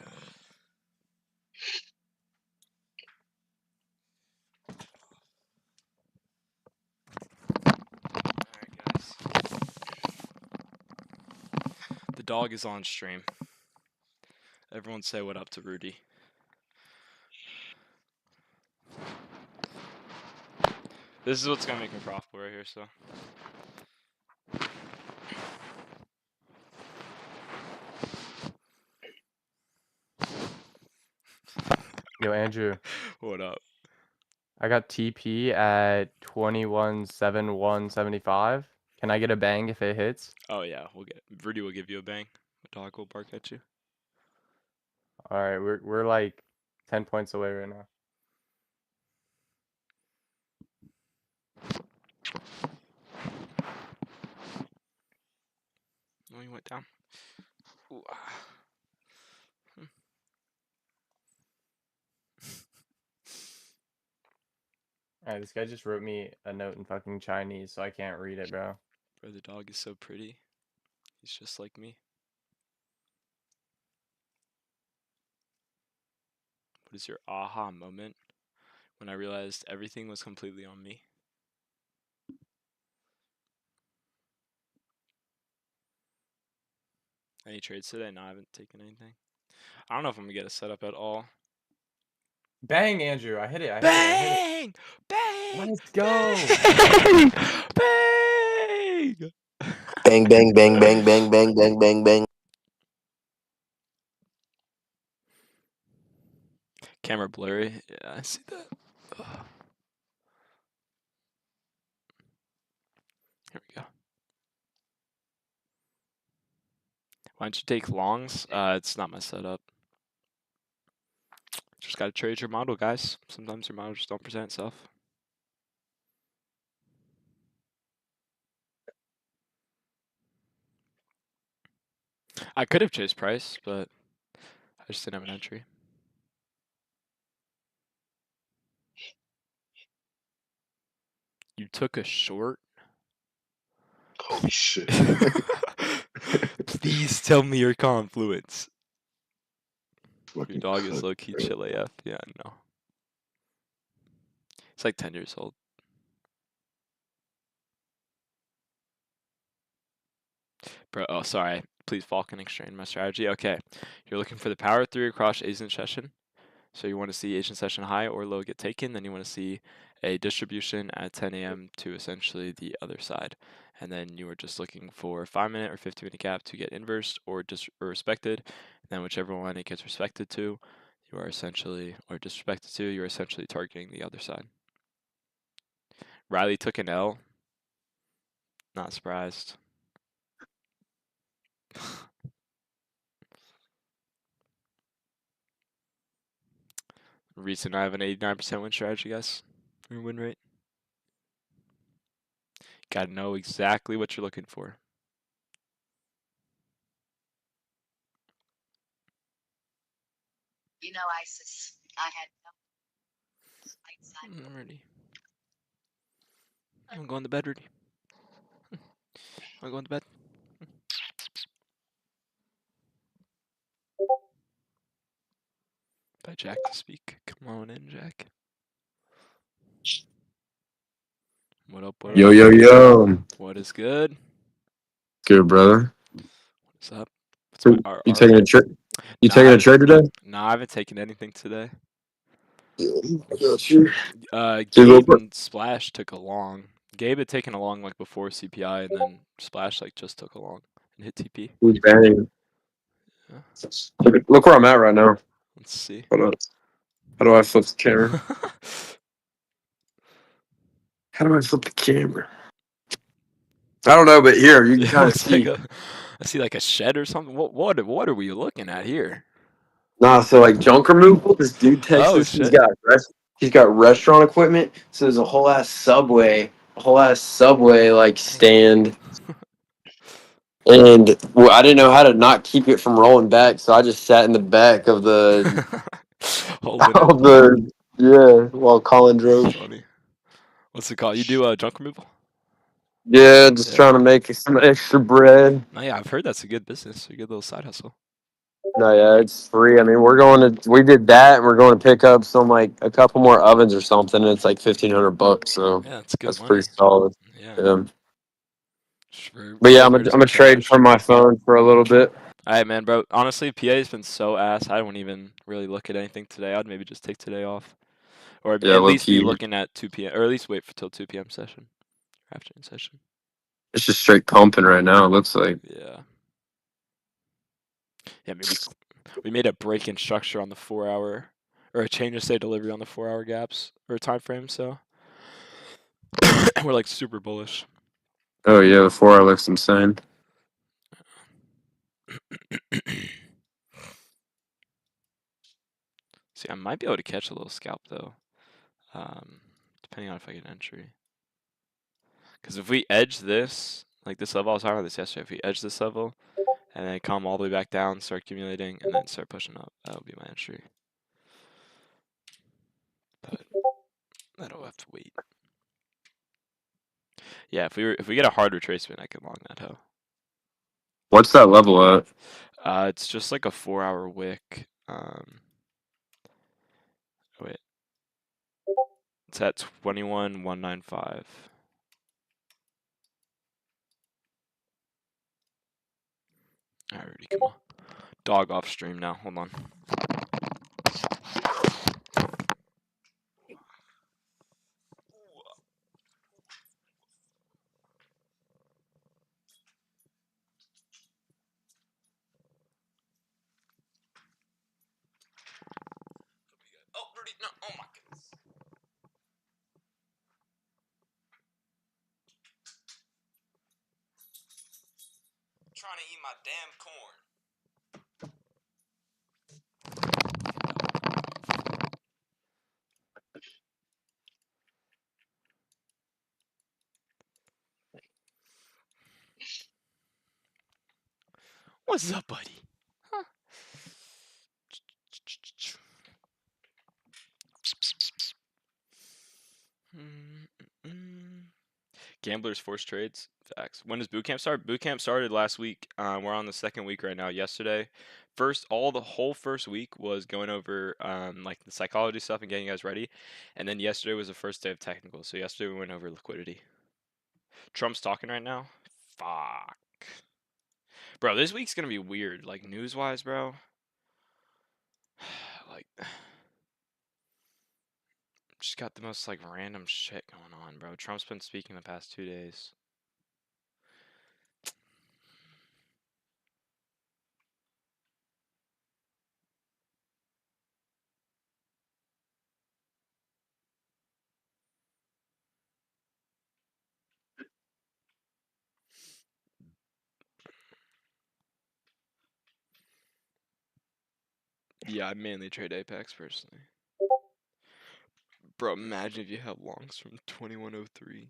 guys. The dog is on stream. Everyone say what up to Rudy. This is what's gonna make me profitable right here, so. Yo, Andrew, What up? I got TP at 21.7175. Can I get a bang if it hits? Oh yeah, Rudy will give you a bang. The dog will bark at you. All right, we're like 10 points away right now. Oh, he went down. Ooh, ah. All right, this guy just wrote me a note in fucking Chinese, so I can't read it, bro. Bro, the dog is so pretty. He's just like me. What is your aha moment when I realized everything was completely on me? Any trades today? No, I haven't taken anything. I don't know if I'm gonna get a setup at all. Bang, Andrew! I hit it. I hit Bang! it. Bang! Let's go! Bang! Bang! Bang, bang, bang, bang, bang, bang, bang, bang, bang. Camera blurry. Yeah, I see that. Ugh. Here we go. Why don't you take longs? It's not my setup. Just gotta trade your model, guys. Sometimes your model just don't present itself. I could have chased price, but I just didn't have an entry. You took a short? Holy shit. Please tell me your confluence. Your Fucking dog is cooked, low-key bro. chill AF. Yeah, I know. It's like 10 years old. Bro, oh, sorry. Please Falcon explain my strategy. Okay. You're looking for the power through across Asian session. So you want to see Asian session high or low get taken. Then you want to see a distribution at 10 a.m. to essentially the other side. And then you are just looking for 5-minute or 15-minute gap to get inversed or respected. then whichever one it gets respected to, you are essentially, or disrespected to, you're essentially targeting the other side. Riley took an L. Not surprised. Reason I have an 89% win strategy, guys. Or win rate. Gotta know exactly what you're looking for. You know, ISIS. I had no I'm ready. I'm going to bed ready. I'm going to bed. By Jack to speak. Come on in, Jack. What up, what Yo, up? yo, yo. What is good? Good, brother. What's up? What's You our taking a trip? You Nah, I taking a haven't- trade today? Nah, I haven't taken anything today. I got you. Gabe and Splash took a long. Gabe had taken a long like before CPI, and then Splash like just took a long and hit TP. Who's banging? Yeah. Look where I'm at right now. Let's see. Hold on. How do I flip the camera? How do I flip the camera? I don't know, but here you can Yeah, kind of looks see. like I see like a shed or something. What are we looking at here? Nah, so like junk removal. This dude texts Oh us. shit. He's got restaurant equipment. So there's a whole ass subway like stand. And well, I didn't know how to not keep it from rolling back, so I just sat in the back of the Holding of it. the while Colin drove. That's funny. What's it called? You do junk removal? Yeah, just Yeah. trying to make some extra bread. No, yeah, I've heard that's a good business, a good little side hustle. No, yeah, it's free. I mean, we did that, and we're going to pick up some like a couple more ovens or something. And it's like $1,500, so Yeah, it's good that's money. pretty solid. Yeah. Yeah. For But yeah, I'm awareness gonna and trade cash. from my phone for a little bit. Alright, man, bro. Honestly, PA's been so ass. I wouldn't even really look at anything today. I'd maybe just take today off, or Yeah, at low least be key. looking at 2 p.m. or at least wait for till 2 p.m. session, afternoon session. It's just straight pumping right now. It looks like. Yeah. Yeah, I mean, we made a break in structure on the 4-hour, or a change of state delivery on the 4-hour gaps or time frame. So we're like super bullish. Oh yeah, the 4 hour looks insane. See, I might be able to catch a little scalp though, depending on if I get entry. Because if we edge this, like this level, I was talking about this yesterday. If we edge this level and then come all the way back down, start accumulating, and then start pushing up, that would be my entry. But that'll have to wait. Yeah, if we get a hard retracement, I can long that hoe. What's that level at? It's just like a 4-hour wick. Wait. It's at 21,195. Alrighty, come on. Dog off stream now. Hold on. Oh, Rudy, no. Oh my goodness. I'm trying to eat my damn corn. What's up, buddy? Huh? Gamblers force trades. Facts. When does boot camp start? Boot camp started last week. We're on the second week right now. Yesterday, the whole first week was going over like the psychology stuff and getting you guys ready, and then yesterday was the first day of technical. So yesterday we went over liquidity. Trump's talking right now. Fuck, bro. This week's gonna be weird. Like news wise, bro. Like, just got the most like random shit going on, bro. Trump's been speaking the past 2 days. Yeah, I mainly trade Apex personally. Bro, imagine if you have longs from 2103.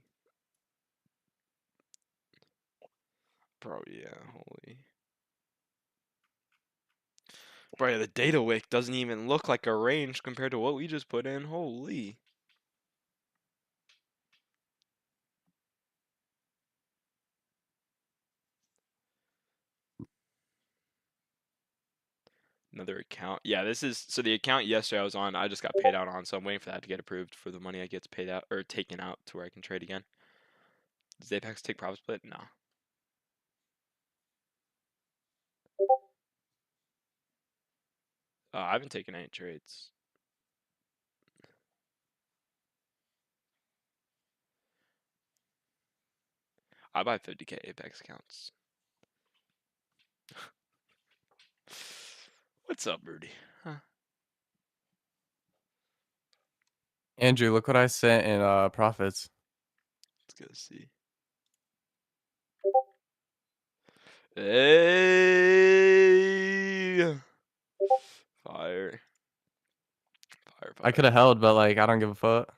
Bro, yeah, holy. Bro, yeah, the data wick doesn't even look like a range compared to what we just put in. Holy. Another account. Yeah, this is so the account yesterday I was on, I just got paid out on, so I'm waiting for that to get approved for the money I get paid out or taken out to where I can trade again. Does Apex take prop split? No. I haven't taken any trades. I buy 50k Apex accounts. What's up, Rudy? Huh? Andrew, look what I sent in profits. Let's go see. Hey! Fire. Fire, I fire. could have held, but like I don't give a fuck.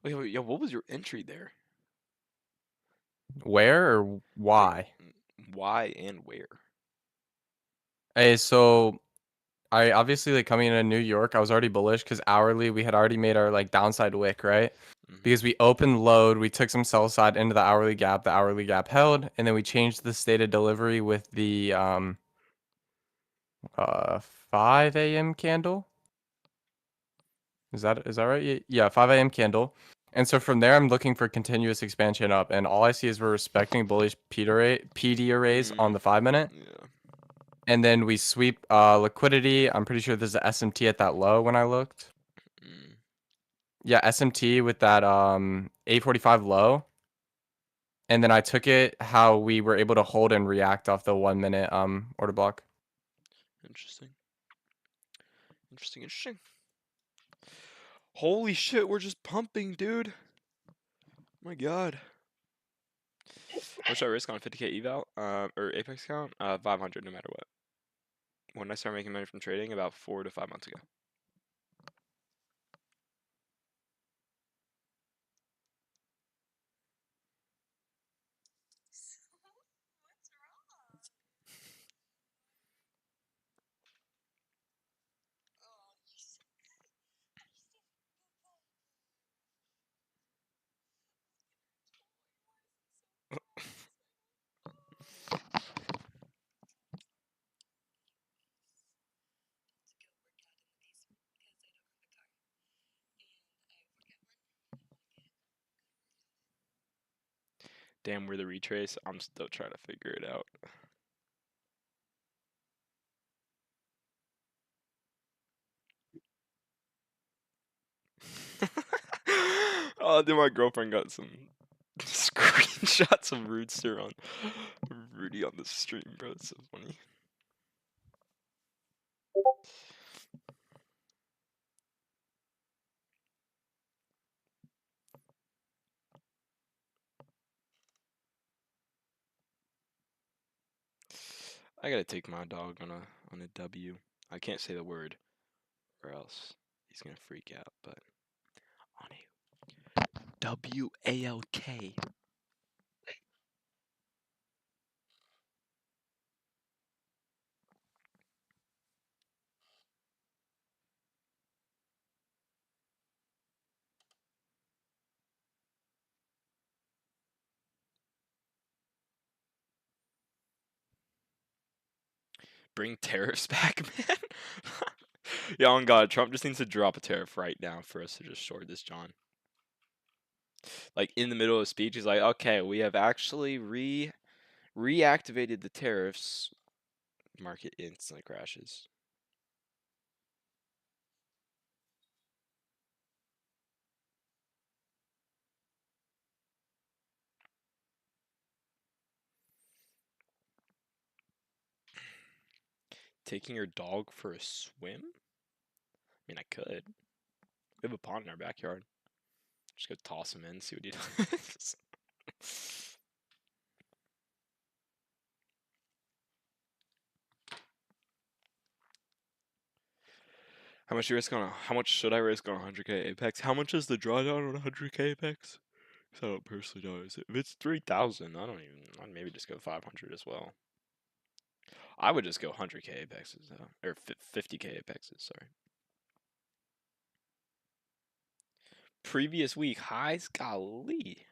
Wait, yo, what was your entry there? Where or why? Why and where? Hey, so I obviously like coming into New York, I was already bullish because hourly we had already made our like downside wick, right? Because we opened load, we took some sell side into the hourly gap held, and then we changed the state of delivery with the 5 a.m. candle. Is that right? Yeah, 5 a.m. candle. And so from there, I'm looking for continuous expansion up, and all I see is we're respecting bullish PD arrays on the 5-minute, Yeah. and then we sweep liquidity. I'm pretty sure there's a SMT at that low when I looked. Yeah, SMT with that 845 low. And then I took it how we were able to hold and react off the 1-minute order block. Interesting. Interesting. Holy shit, we're just pumping, dude. My god. What should I risk on 50k eval? Or Apex count? 500 no matter what. When did I start making money from trading? About 4 to 5 months ago. What's wrong? Oh, you so Damn, we're the retrace. I'm still trying to figure it out. Oh, dude, my girlfriend got some screenshots of Roodster on Rudy on the stream, bro. It's so funny. I gotta take my dog on a W. I can't say the word, or else he's gonna freak out. But on a WALK. Bring tariffs back, man. Yeah, on God, Trump just needs to drop a tariff right now for us to just short this John. Like in the middle of a speech, he's like, "Okay, we have actually reactivated the tariffs." Market instantly crashes. Taking your dog for a swim? I mean, I could. We have a pond in our backyard. Just go toss him in, see what he does. How much you risk on? How much should I risk on 100k Apex? How much is the drawdown on 100k Apex? 'Cause I don't personally know. If it's 3,000, I don't even. I'd maybe just go 500 as well. I would just go 100k Apexes though, or 50k Apexes. Sorry. Previous week highs, golly.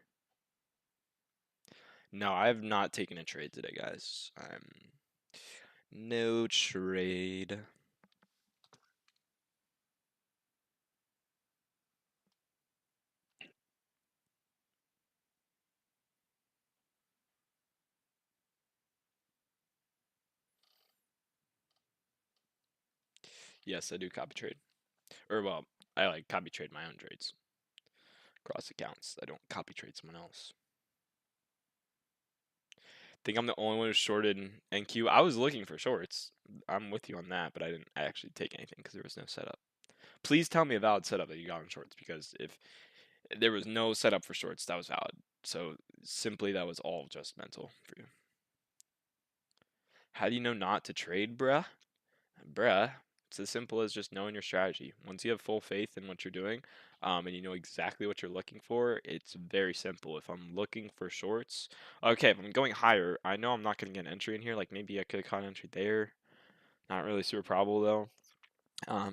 No, I have not taken a trade today, guys. No trade. Yes, I do copy trade. Or well, I like copy trade my own trades. Cross accounts. I don't copy trade someone else. Think I'm the only one who shorted NQ. I was looking for shorts. I'm with you on that, but I didn't actually take anything because there was no setup. Please tell me a valid setup that you got on shorts, because if there was no setup for shorts, that was valid. So simply that was all just mental for you. How do you know not to trade, bruh? Bruh, it's as simple as just knowing your strategy. Once you have full faith in what you're doing, and you know exactly what you're looking for, it's very simple. If I'm looking for shorts, okay, if I'm going higher, I know I'm not going to get an entry in here. Like maybe I could have caught an entry there. Not really super probable though.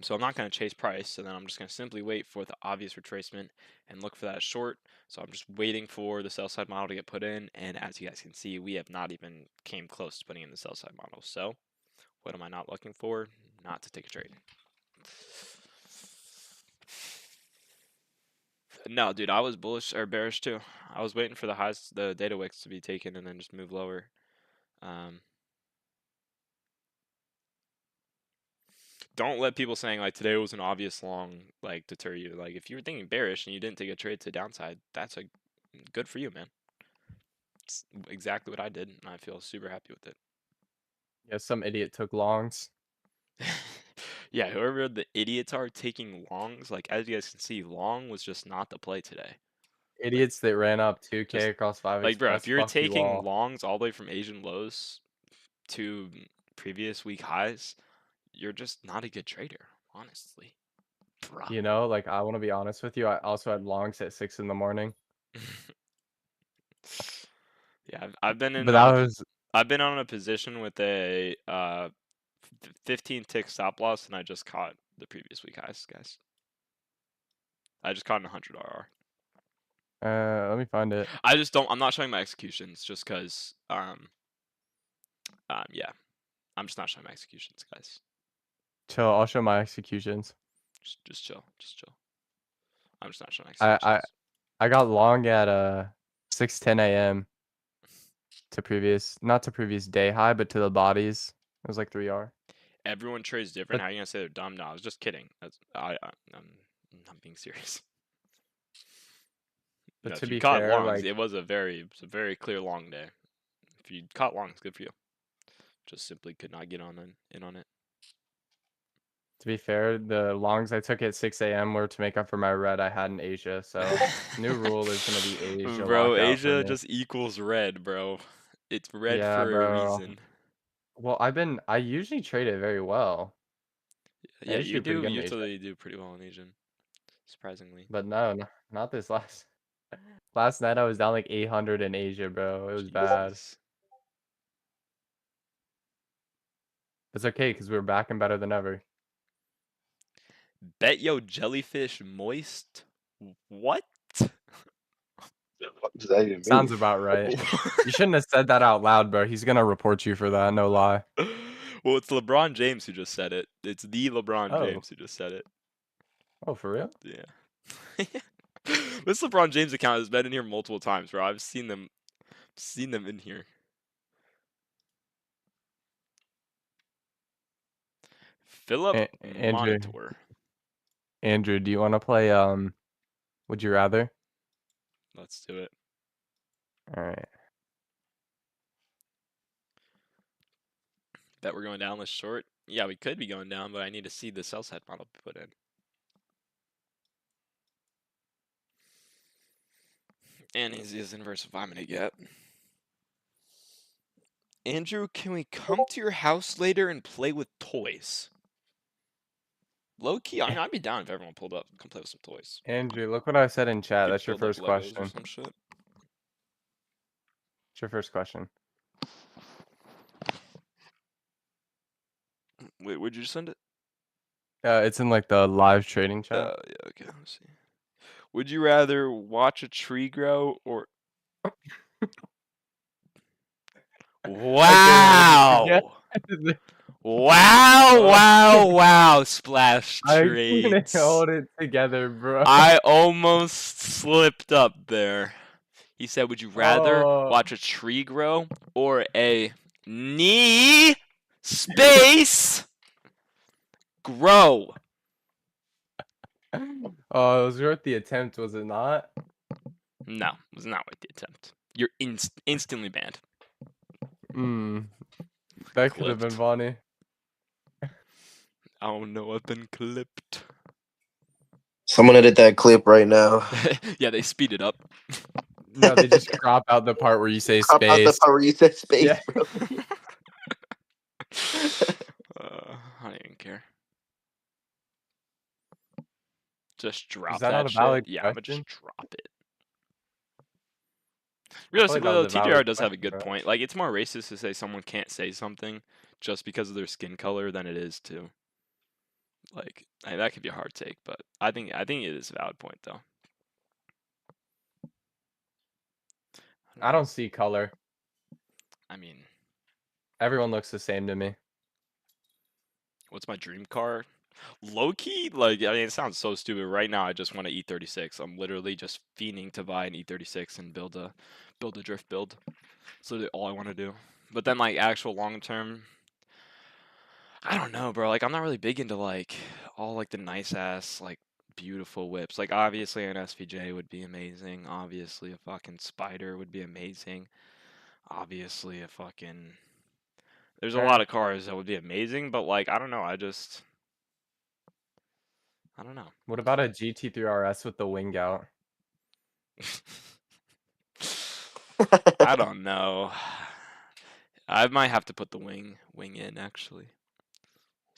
So I'm not going to chase price, and then I'm just going to simply wait for the obvious retracement and look for that short. So I'm just waiting for the sell side model to get put in, and as you guys can see, we have not even came close to putting in the sell side model. So what am I not looking for? Not to take a trade. No, dude, I was bullish or bearish too. I was waiting for the highs, the data wicks to be taken and then just move lower. Don't let people saying like today was an obvious long like deter you. Like if you were thinking bearish and you didn't take a trade to downside, that's a good for you, man. It's exactly what I did, and I feel super happy with it. Yeah, some idiot took longs. Yeah, whoever the idiots are taking longs, like as you guys can see, long was just not the play today. Idiots that ran up 2K Just across 5 like, bro, if Express. you're Fuck you taking all. longs all the way from Asian lows to previous week highs, you're just not a good trader, honestly. Bruh. You know, like I want to be honest with you. I also had longs at 6 in the morning. Yeah, I've been in But that was I've been on a position with a 15 tick stop loss, and I just caught the previous week highs, guys. I just caught an 100 RR. let me find it. I just don't. I'm not showing my executions just because. Yeah, I'm just not showing my executions, guys. Chill, I'll show my executions. Just chill. Just chill. I'm just not showing I executions. I got long at 6:10 a.m. to previous, not to previous day high, but to the bodies. It was like 3R. Everyone trades different. But- How are you gonna say they're dumb? No, I was just kidding. I'm not being serious. But No, to if you be caught fair, longs, like it was a very clear long day. If you caught longs, good for you. Just simply could not get in on it. to be fair, the longs I took at 6 a.m. were to make up for my red I had in Asia. So new rule is gonna be Asia. Bro, lockout for Asia me. just equals red, bro. It's red Yeah, for a bro. reason. Well, I usually trade it very well. Yeah, usually you pretty do. good in You Asia. usually do pretty well in Asian, surprisingly. But no, not this last night. I was down like 800 in Asia, bro. It was bad. Jesus. It's okay because we're back and better than ever. Bet yo jellyfish moist. What? What does that even mean? Sounds about right. You shouldn't have said that out loud, bro. He's gonna report you for that. No lie. Well, it's LeBron James who just said it. It's the LeBron Oh. James who just said it. Oh, for real? Yeah. This LeBron James account has been in here multiple times, bro. I've seen them in here. Philip Andrew. Monitor. Andrew, do you want to play? Would you rather? Let's do it. All right. Bet we're going down this short. Yeah, we could be going down, but I need to see the sell side model put in. And easiest inverse if I'm gonna get. Andrew, can we come to your house later and play with toys? Low key, I mean, I'd be down if everyone pulled up, come play with some toys. Andrew, look what I said in chat. Could That's your build like first Legos or question. some shit. What's your first question? Wait, where'd you send it? It's in like the live trading chat. Yeah, okay, let's see. Would you rather watch a tree grow or Wow! Yeah. Wow! Splash I couldn't trades. hold it together, bro. I almost slipped up there. He said, would you rather Oh. watch a tree grow or a knee space grow? Oh, it was worth the attempt, was it not? No, it was not worth the attempt. You're instantly banned. That could have been Clipped. funny. Oh no, I've been clipped. Someone edit that clip right now. Yeah, they speed it up. No, they just crop out the part where you say Crop out the space. part where you said space, Yeah. bro. I don't even care. Just drop that not a shit. valid Yeah, I'm gonna question? just drop it. Realistically, that though, was a valid TJR does have a question, good bro. point. Like, it's more racist to say someone can't say something just because of their skin color than it is to, like, that could be a hard take, but I think it is a valid point, though. I don't see color. I mean, Everyone looks the same to me. what's my dream car? Low-key, like, I mean, it sounds so stupid. Right now, I just want an E36. I'm literally just fiending to buy an E36 and build a drift build. That's literally all I want to do. But then, like, actual long-term, I don't know, bro. Like, I'm not really big into, like, all, like, the nice-ass, like, beautiful whips. Like, obviously, an SVJ would be amazing. Obviously, a fucking Spider would be amazing. Obviously, a fucking... There's a lot of cars that would be amazing, but, like, I don't know. I don't know. What about a GT3 RS with the wing out? I don't know. I might have to put the wing in, actually.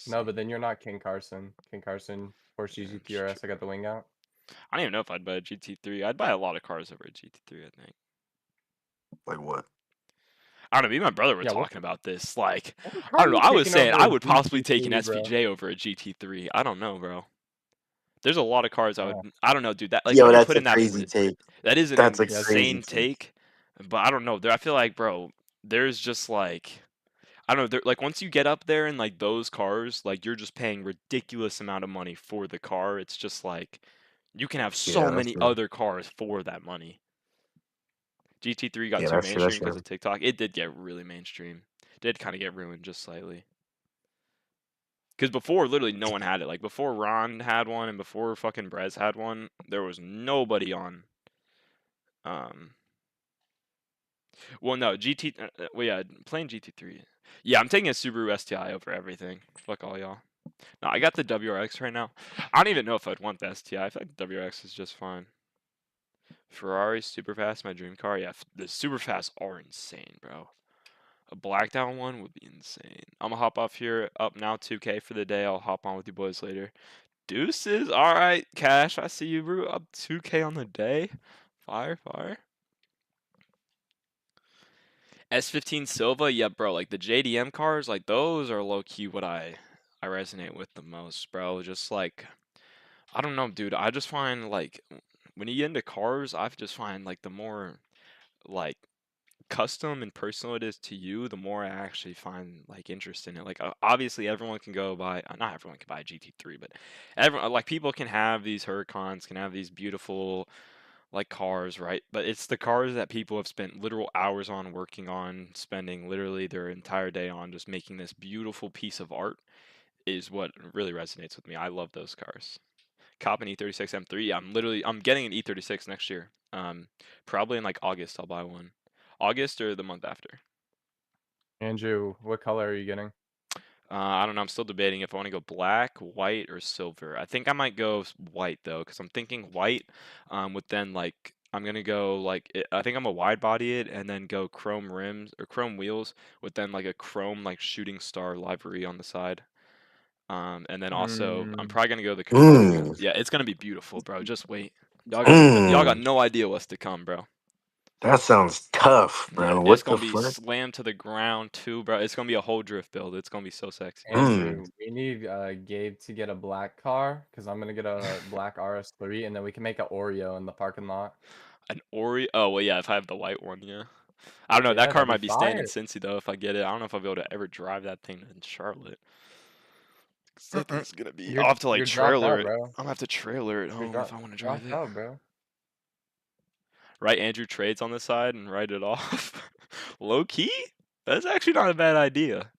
No, but then you're not King Carson. King Carson, Porsche Yeah, GT3 RS, I got the wing out. I don't even know if I'd buy a GT3. I'd buy a lot of cars over a GT3, I think. Like what? I don't know. Me and my brother were Yeah, what talking about this. Like, What I don't know. I was taking saying over I a would possibly take an GT3, bro? SVJ over a GT3. I don't know, bro. There's a lot of cars I would. Yeah. I don't know, dude. That like Yo, when you that's put a in that crazy take. that is an That's a insane crazy take. take. But I don't know. There, I feel like, bro, there's just like, I don't know. There, like once you get up there in like those cars, like you're just paying ridiculous amount of money for the car. It's just like you can have so Yeah, that's many true. other cars for that money. GT3 got Yeah, too that's true. That's mainstream because true. of TikTok. It did get really mainstream. Did kind of get ruined just slightly. Because before, literally, no one had it. Like, before Ron had one and before fucking Brez had one, there was nobody on. Well, no, well, yeah, playing GT3. Yeah, I'm taking a Subaru STI over everything. Fuck all y'all. No, I got the WRX right now. I don't even know if I'd want the STI. I feel like the WRX is just fine. Ferrari Superfast, my dream car. Yeah, the Superfasts are insane, bro. A blacked out one would be insane. I'm gonna hop off here. Up now, 2K for the day. I'll hop on with you boys later. Deuces. All right, Cash. I see you, bro. Up 2K on the day. Fire. S15 Silva. Yeah, bro. Like the JDM cars, like those are low key what I resonate with the most, bro. Just like, I don't know, dude. I just find like when you get into cars, I just find like the more like custom and personal it is to you, the more I actually find like interest in it. Like obviously everyone can go buy, not everyone can buy a GT3, but everyone, like people can have these Huracans, can have these beautiful like cars, right? But it's the cars that people have spent literal hours on working on, spending literally their entire day on just making this beautiful piece of art is what really resonates with me. I love those cars. Cop an E36 M3. I'm getting an E36 next year. Probably in like August I'll buy one. August or the month after. Andrew, what color are you getting? I don't know. I'm still debating if I want to go black, white, or silver. I think I might go white though, because I'm thinking white. With then like I'm gonna go like I think I'm gonna wide body it and then go chrome rims or chrome wheels with then like a chrome like shooting star livery on the side. And then also I'm Mm. probably gonna go to the converter. Mm. Yeah, it's gonna be beautiful, bro. Just wait. Y'all got no idea what's to come, bro. That sounds tough, Yeah, bro. it's What gonna the be fuck? slammed to the ground too, bro. It's gonna be a whole drift build. It's gonna be so sexy. Andrew, we need Gabe to get a black car because I'm gonna get a black RS3, and then we can make an Oreo in the parking lot. An Oreo. Oh well, yeah. If I have the white one, yeah. I don't know. Yeah, That car that'd be might be staying in fire. Cincy though. If I get it, I don't know if I'll be able to ever drive that thing in Charlotte. 'Cause that thing's gonna be. You're I'll have to like you're dropped trailer out, it. bro. I'm gonna have to trailer it You're home if I want to drive dropped it. out, bro. Write Andrew Trades on the side and write it off. Low key? That's actually not a bad idea.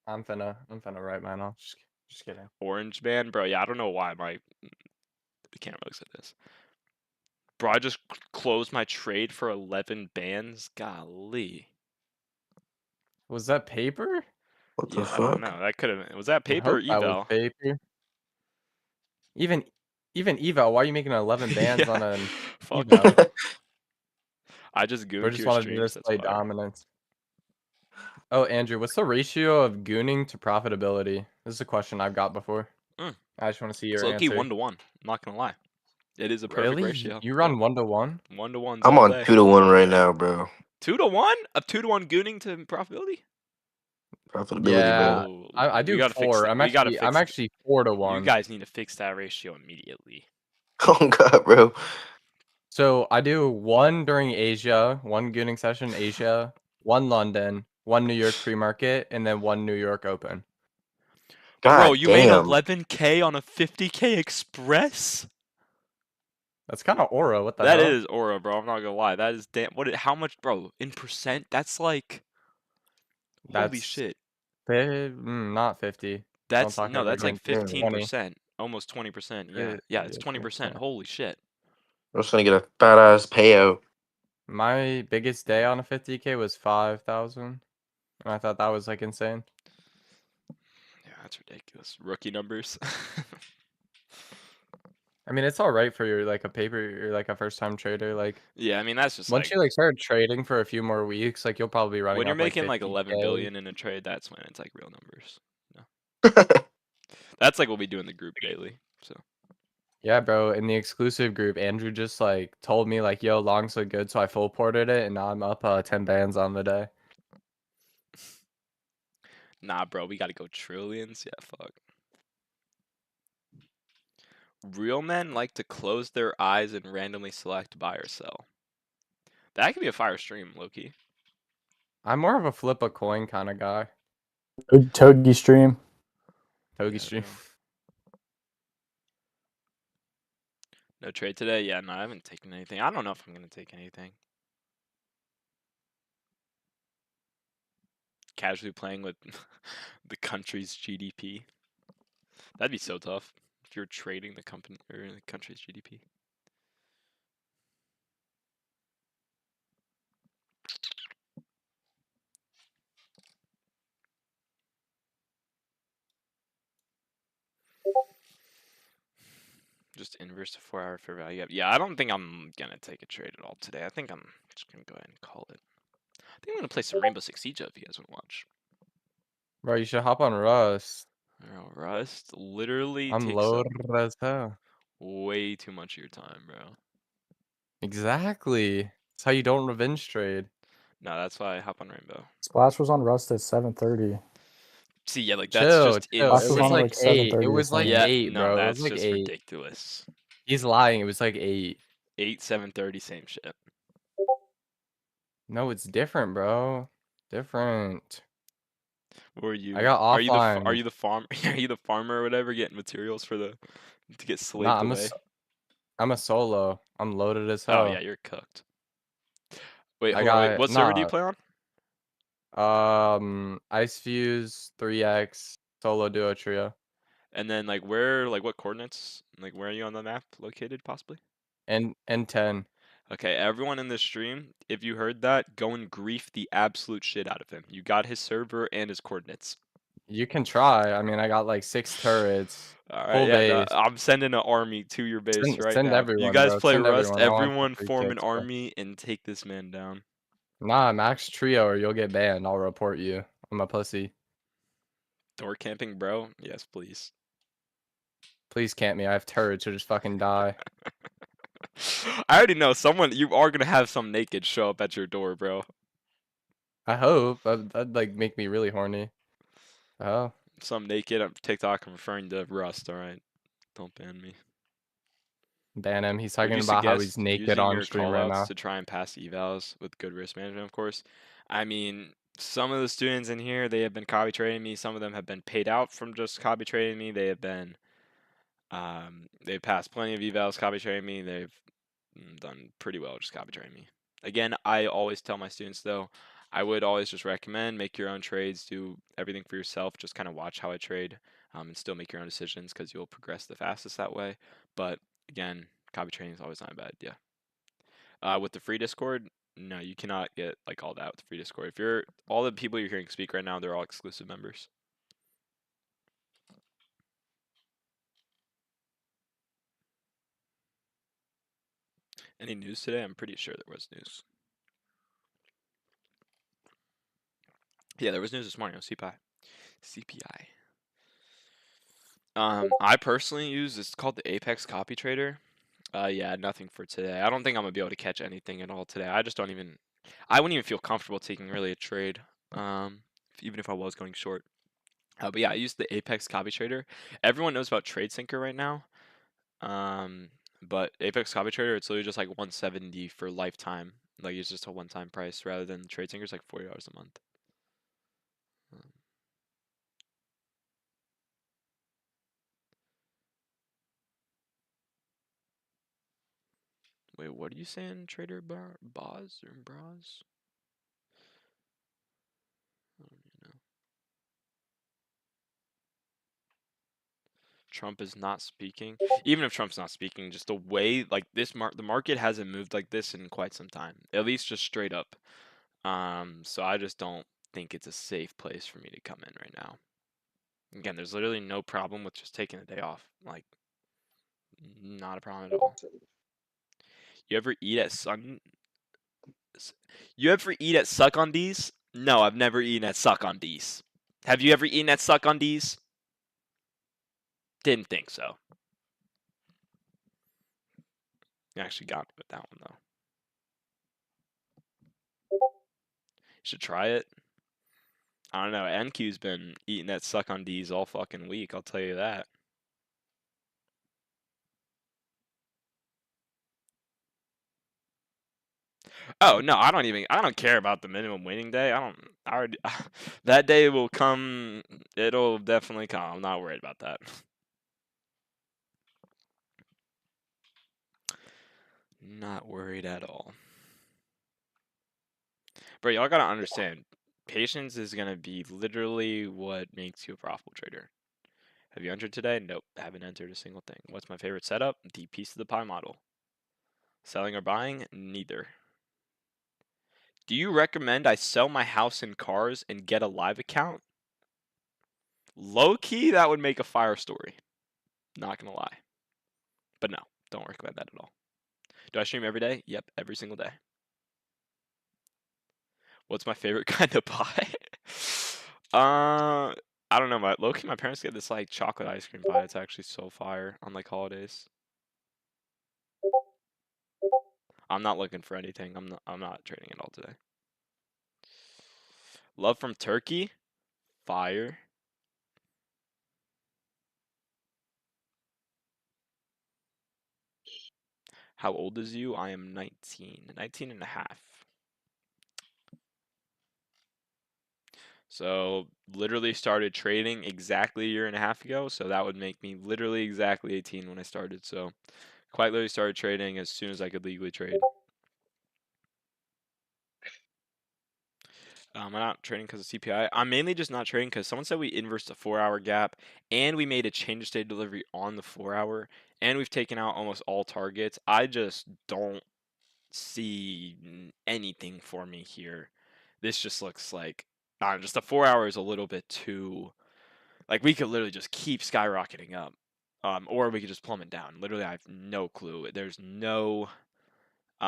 I'm finna write mine off. Just kidding. Orange man, bro. Yeah, I don't know why the camera looks like this. Bro, I just closed my trade for 11 bands. Golly. Was that paper? What Yeah, the I don't fuck? know. That could have. Was that I paper or hope that was eval? paper. Even eval, why are you making 11 bands on Yeah, an fuck eval? no. I just We gooned just your wanted to streams. That's display fire. dominance. Oh, Andrew, what's the ratio of gooning to profitability? This is a question I've got before. Mm. I just want to see It's your low-key answer. 1-to-1. I'm not gonna lie. It is a perfect Really? ratio. You run 1-to-1? 1-to-1s I'm all on day. 2-to-1 right now, bro. 2-to-1? A 2-to-1 gooning to profitability? Profitability, Yeah, bro. I We do gotta fix 4. that. I'm We gotta actually fix that. You 4-to-1. guys need to fix that ratio immediately. Oh god, bro. So I do 1 during Asia, 1 gooning session Asia, 1 London, 1 New York pre-market, and then 1 New York Open. God Bro, you made damn. 11K on a 50K express? That's kind of aura. What the That hell? is aura, bro. I'm not gonna lie. That is damn. How much, bro? In percent? That's like. Holy That's shit. not 50. That's talk no. over That's like again. 15%. Almost 20%. Yeah. Yeah. It's 20%. 20%. Holy shit. I'm just gonna get a fat ass payout. My biggest day on a 50K was 5,000. And I thought that was like insane. Yeah, that's ridiculous. Rookie numbers. I mean, it's all right for your like a paper, you're like a first time trader. Like Yeah, I mean that's just once like you like start trading for a few more weeks, like you'll probably be running when you're up like making like 11 50K. billion in a trade. That's when it's like real numbers. That's like what we do in the group daily. So Yeah, bro. In the exclusive group, Andrew just like told me like, "Yo, longs look good," so I full ported it, and now I'm up 10 bands on the day. nah, bro, we gotta go trillions. Yeah, fuck. Real men like to close their eyes and randomly select buy or sell. That could be a fire stream, Loki. I'm more of a flip a coin kind of guy. Togi stream. Togi Yeah, stream. bro. No trade today? Yeah, no, I haven't taken anything. I don't know if I'm gonna take anything. Casually playing with the country's GDP. That'd be so tough if you're trading the company or the country's GDP. Just inverse to 4-hour fair value gap. Yeah, I don't think I'm gonna take a trade at all today. I think I'm just gonna go ahead and call it. I think I'm gonna play some Rainbow Six Siege if you guys want to watch. Bro, you should hop on Rust. Bro, Rust literally I'm takes low up as hell. way too much of your time, bro. Exactly. That's how you don't revenge trade. No, that's why I hop on Rainbow. Splash was on Rust at 7:30. See, yeah, like that's Chill, just chill. Splash It was was on at like like 8. 7:30 It or was like something. Yeah, 8, no, bro. It that's was like just 8. ridiculous. He's lying. It was like 8. 8, 7:30, same shit. No, it's different, bro. Different. Were you? I got Are you the offline. farm? Are you the farmer or whatever getting materials for the to get slaved Nah, away? I'm a solo. I'm loaded as Oh hell. yeah, you're cooked. Wait, I hold on. Wait, got what server do you play on? Ice Fuse, 3x, solo duo trio. And then like what coordinates? Like where are you on the map located possibly? And 10. Okay, everyone in this stream, if you heard that, go and grief the absolute shit out of him. You got his server and his coordinates. You can try. I mean, I got like 6 turrets. All Full right, yeah, no, base. I'm sending an army to your base right Send now. You everyone, guys bro. play Send Rust, everyone. I want everyone free form an kits, bro. army and take this man down. Nah, max trio or you'll get banned. I'll report you. I'm a pussy. Door camping, bro? Yes, please. Please camp me. I have turrets, or just fucking die. I already know you are gonna have some naked show up at your door, bro. I hope that'd like make me really horny. Oh, Some naked on TikTok. I'm referring to Rust. All right, don't ban me. ban him. He's Would talking you about how he's suggest naked using on your stream right callouts now. to try and pass evals with good risk management, of course? I mean, some of the students in here, they have been copy trading me. Some of them have been paid out from just copy trading me. They have been, they've passed plenty of evals copy trading me. They've done pretty well just copy trading me. Again, I always tell my students though, I would always just recommend make your own trades, do everything for yourself, just kind of watch how I trade, and still make your own decisions because you'll progress the fastest that way. But again, copy trading is always not a bad idea. With the free Discord, no, you cannot get like all that with the free Discord. If you're all the people you're hearing speak right now, they're all exclusive members. Any news today? I'm pretty sure there was news. Yeah, there was news this morning on CPI. CPI. I personally use, it's called the Apex Copy Trader. Yeah, nothing for today. I don't think I'm gonna be able to catch anything at all today. I wouldn't even feel comfortable taking really a trade, even if I was going short. But yeah, I use the Apex Copy Trader. Everyone knows about TradeSyncer right now. But Apex Copy Trader, it's literally just like 170 for lifetime. Like it's just a one-time price rather than TradeSyncer's like $40 a month. Wait, what are you saying, Trader Boz or Bras? I don't even know. Trump is not speaking. Even if Trump's not speaking, just the way like the market hasn't moved like this in quite some time. At least just straight up. So I just don't think it's a safe place for me to come in right now. Again, there's literally no problem with just taking a day off. Like, not a problem at all. You ever eat at You ever eat at Suck on D's? No, I've never eaten at Suck on D's. Have you ever eaten at Suck on D's? Didn't think so. You actually got me with that one though. Should try it. I don't know. NQ's been eating that Suck on D's all fucking week. I'll tell you that. Oh no, I don't care about the minimum waiting day. I already that day will come. It'll definitely come. I'm not worried about that. Not worried at all. But y'all gotta understand, patience is gonna be literally what makes you a profitable trader. Have you entered today? Nope, haven't entered a single thing. What's my favorite setup? The piece of the pie model. Selling or buying? Neither. Do you recommend I sell my house and cars and get a live account? Low key, that would make a fire story. Not gonna lie. But no, don't recommend that at all. Do I stream every day? Yep, every single day. What's my favorite kind of pie? I don't know. My parents get this like chocolate ice cream pie. It's actually so fire on like holidays. I'm not looking for anything. I'm not trading at all today. Love from Turkey? Fire. How old is you? I am 19. 19 and a half. So literally started trading exactly a year and a half ago. So that would make me literally exactly 18 when I started. So quite literally started trading as soon as I could legally trade. I'm not trading because of CPI. I'm mainly just not trading because someone said we inversed a 4-hour gap and we made a change of state delivery on the 4-hour and we've taken out almost all targets. I just don't see anything for me here. This just looks like just the 4-hour is a little bit too like we could literally just keep skyrocketing up. Or we could just plummet down. Literally, I have no clue. There's no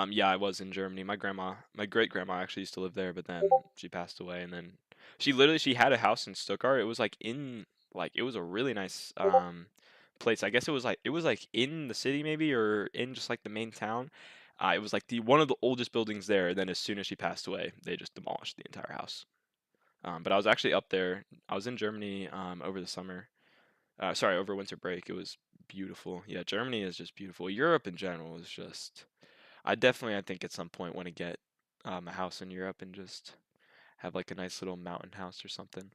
yeah, I was in Germany. My great grandma actually used to live there, but then she passed away, and then She had a house in Stuttgart. It was like in like it was a really nice place. I guess it was like in the city maybe or in just like the main town. It was like the one of the oldest buildings there. And then as soon as she passed away, they just demolished the entire house. But I was actually up there. I was in Germany over the summer. Sorry, over winter break. It was beautiful. Yeah, Germany is just beautiful. Europe in general is just. I think at some point want to get a house in Europe and just have like a nice little mountain house or something.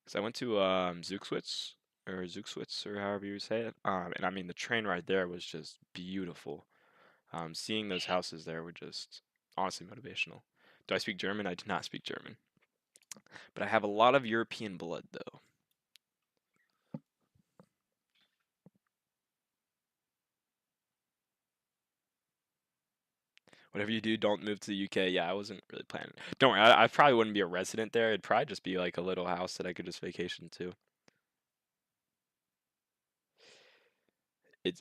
Because I went to Zugspitze or however you say it. And I mean the train ride there was just beautiful. Seeing those houses there were just honestly motivational. Do I speak German? I do not speak German, but I have a lot of European blood though. Whatever you do, don't move to the UK. Yeah, I wasn't really planning. Don't worry, I probably wouldn't be a resident there. It'd probably just be like a little house that I could just vacation to.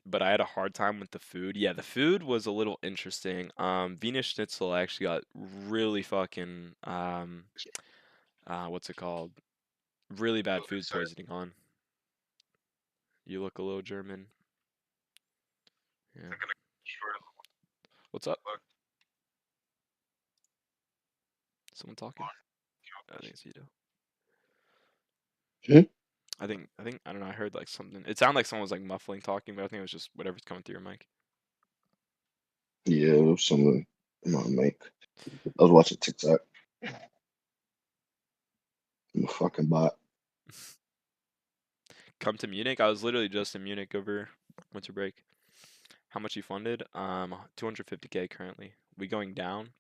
But I had a hard time with the food. Yeah, the food was a little interesting. Wiener Schnitzel I actually got really fucking what's it called? Really bad food poisoning on. You look a little German. Yeah. What's up? Someone talking? I think it's Ito. Hmm? I think I don't know. I heard like something. It sounded like someone was like muffling talking, but I think it was just whatever's coming through your mic. Yeah, it was something in my mic. I was watching TikTok. I'm a fucking bot. Come to Munich. I was literally just in Munich over winter break. How much you funded? 250K currently. We going down?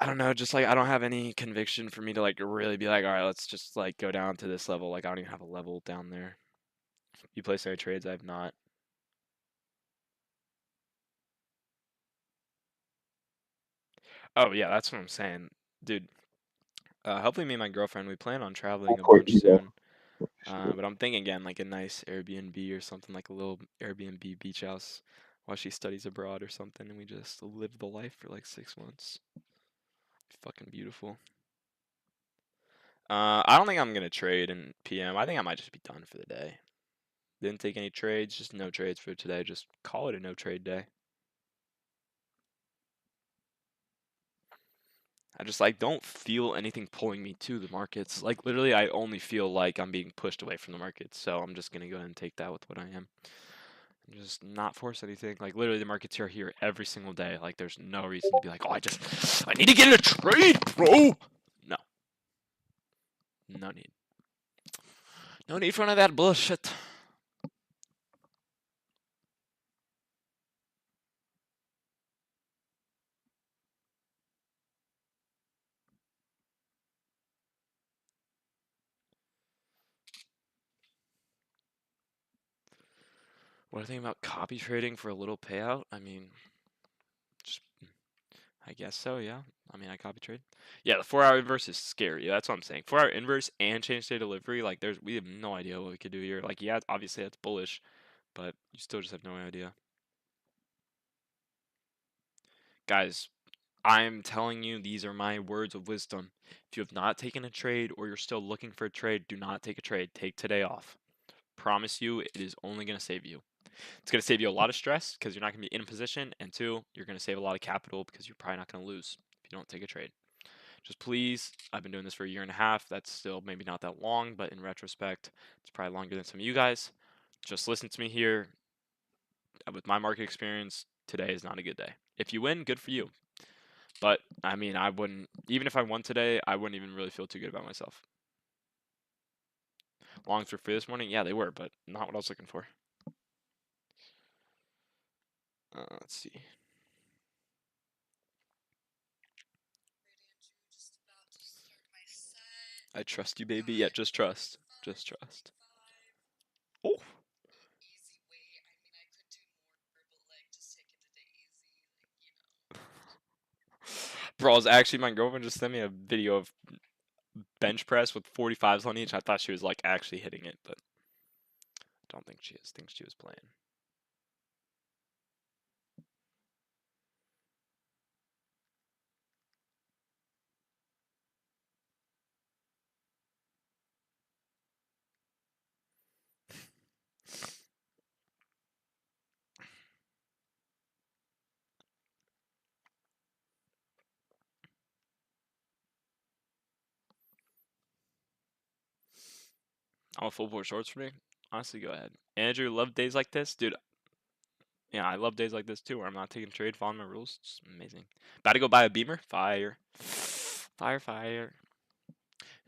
I don't know, just like I don't have any conviction for me to like really be like, all right, let's just like go down to this level. Like I don't even have a level down there. You place any trades? I have not. Oh yeah, that's what I'm saying, dude. Hopefully me and my girlfriend we plan on traveling a bunch soon. But I'm thinking again like a nice Airbnb or something like a little Airbnb beach house while she studies abroad or something, and we just live the life for like 6 months. Fucking beautiful. I don't think I'm gonna trade in PM. I think I might just be done for the day. Didn't take any trades, just no trades for today. Just call it a no trade day. I just like don't feel anything pulling me to the markets. Like literally I only feel like I'm being pushed away from the markets. So I'm just gonna go ahead and take that with what I am. And just not force anything. Like literally the markets are here every single day. Like there's no reason to be like, oh I need to get in a trade, bro. No. No need. No need for none of that bullshit. What do I think about copy trading for a little payout? I mean, just I guess so, yeah. I mean, I copy trade. Yeah, the 4-hour inverse is scary. That's what I'm saying. 4-hour inverse and change state delivery, like we have no idea what we could do here. Like, yeah, obviously that's bullish, but you still just have no idea. Guys, I'm telling you, these are my words of wisdom. If you have not taken a trade or you're still looking for a trade, do not take a trade. Take today off. Promise you, it is only going to save you. It's going to save you a lot of stress because you're not going to be in a position, and 2, you're going to save a lot of capital because you're probably not going to lose if you don't take a trade. Just please, I've been doing this for a year and a half. That's still maybe not that long, but in retrospect, it's probably longer than some of you guys. Just listen to me here. With my market experience, today is not a good day. If you win, good for you. But I mean, I wouldn't, even if I won today, I wouldn't even really feel too good about myself. Longs were free this morning? Yeah, they were, but not what I was looking for. Let's see. I trust you, baby. Yeah, just trust. Just trust. Oh. Easy way. I mean, I could do more, but like, just take it today easy. Like, Bro, I was actually, my girlfriend just sent me a video of bench press with 45s on each. I thought she was like actually hitting it, but I don't think she is. I think she was playing. I'm a full board shorts for me. Honestly, go ahead. Andrew, love days like this, dude. Yeah, I love days like this too, where I'm not taking trade, following my rules. It's amazing. About to go buy a Beamer. Fire, fire.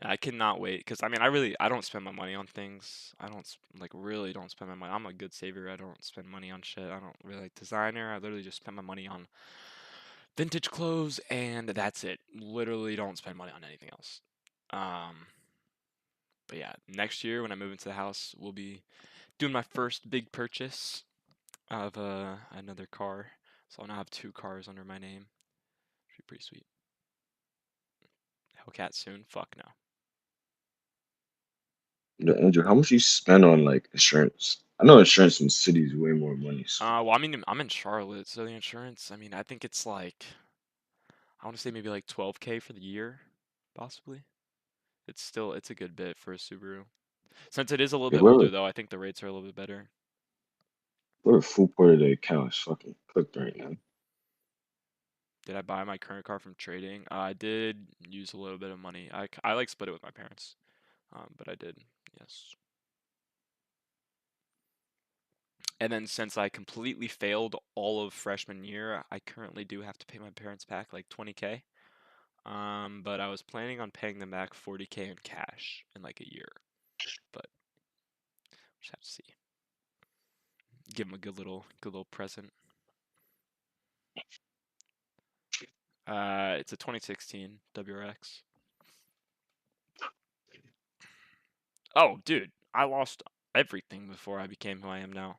I cannot wait because I mean I don't spend my money on things. I don't like really don't spend my money. I'm a good saver. I don't spend money on shit. I don't really like designer. I literally just spend my money on vintage clothes and that's it. Literally don't spend money on anything else. But yeah, next year when I move into the house, we'll be doing my first big purchase of another car. So I'll now have 2 cars under my name. Should be pretty sweet. Hellcat soon? Fuck no. Andrew, how much you spend on like insurance? I know insurance in the city is way more money. So Well, I mean, I'm in Charlotte, so the insurance, I mean, I think it's like, I want to say maybe like 12K for the year, possibly. It's a good bit for a Subaru. Since it is a little yeah, bit older, though, I think the rates are a little bit better. whoever full part of the account is fucking cooked right now. Did I buy my current car from trading? I did use a little bit of money. I like split it with my parents, but I did, yes. And then since I completely failed all of freshman year, I currently do have to pay my parents back like 20K. But I was planning on paying them back 40K in cash in like a year. But just have to see. Give them a good little present. It's a 2016 WRX. Oh, dude, I lost everything before I became who I am now.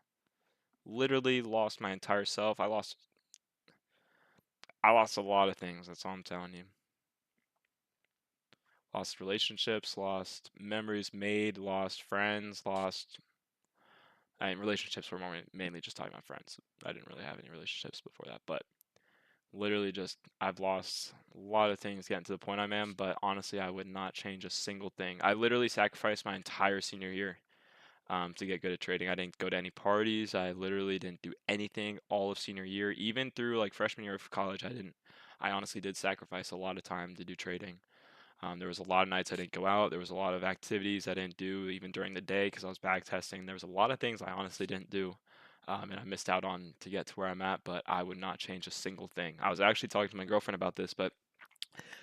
Literally lost my entire self. I lost a lot of things. That's all I'm telling you. Lost relationships, lost memories made, lost friends, lost. I mean, relationships were mainly just talking about friends. I didn't really have any relationships before that, but literally just I've lost a lot of things getting to the point I'm in, but honestly, I would not change a single thing. I literally sacrificed my entire senior year to get good at trading. I didn't go to any parties. I literally didn't do anything all of senior year, even through like freshman year of college. I honestly did sacrifice a lot of time to do trading. There was a lot of nights I didn't go out. There was a lot of activities I didn't do even during the day because I was back testing. There was a lot of things I honestly didn't do, and I missed out on to get to where I'm at. But I would not change a single thing. I was actually talking to my girlfriend about this, but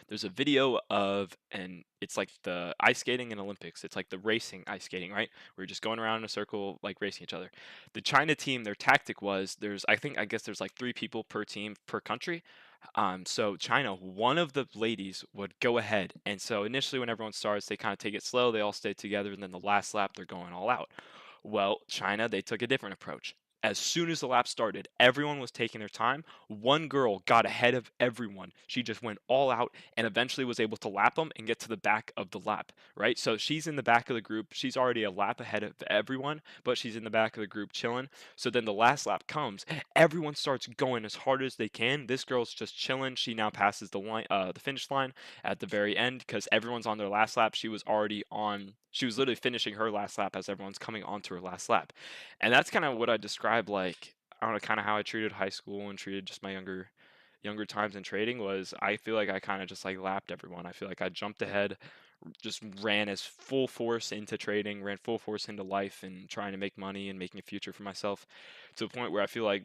there's a video of, and it's like the ice skating in Olympics. It's like the racing ice skating, right? Where you're just going around in a circle, like racing each other. The China team, their tactic was I guess there's like 3 people per team per country. So China, one of the ladies would go ahead, and so initially when everyone starts, they kind of take it slow. They all stay together, and then the last lap they're going all out. Well, China, they took a different approach. As soon as the lap started, everyone was taking their time. One girl got ahead of everyone. She just went all out and eventually was able to lap them and get to the back of the lap, right? So she's in the back of the group. She's already a lap ahead of everyone, but she's in the back of the group chilling. So then the last lap comes. Everyone starts going as hard as they can. This girl's just chilling. She now passes the finish line at the very end because everyone's on their last lap. She was literally finishing her last lap as everyone's coming onto her last lap. And that's kind of what I describe, like, I don't know, kind of how I treated high school and treated just my younger times in trading. Was I feel like I kind of just like lapped everyone. I feel like I jumped ahead, just ran as full force into trading, ran full force into life and trying to make money and making a future for myself, to the point where I feel like,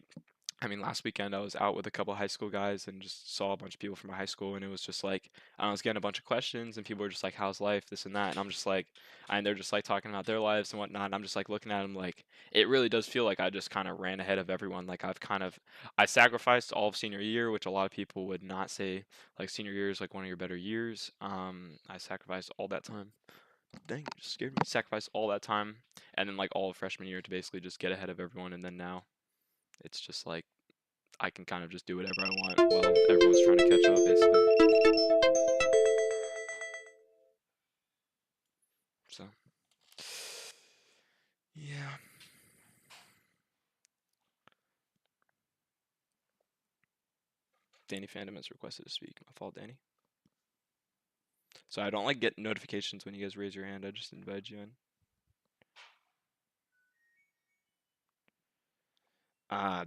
I mean, last weekend I was out with a couple high school guys and just saw a bunch of people from my high school, and it was just like I was getting a bunch of questions, and people were just like, "How's life?" This and that, and I'm just like, and they're just like talking about their lives and whatnot. And I'm just like looking at them like it really does feel like I just kind of ran ahead of everyone. Like I sacrificed all of senior year, which a lot of people would not say. Like senior year is like one of your better years. I sacrificed all that time. Dang, it just scared me. Sacrificed all that time, and then like all of freshman year to basically just get ahead of everyone, and then now it's just like I can kind of just do whatever I want while everyone's trying to catch up, basically. So, yeah. Danny Fandom has requested to speak. My fault, Danny. So I don't like get notifications when you guys raise your hand. I just invite you in.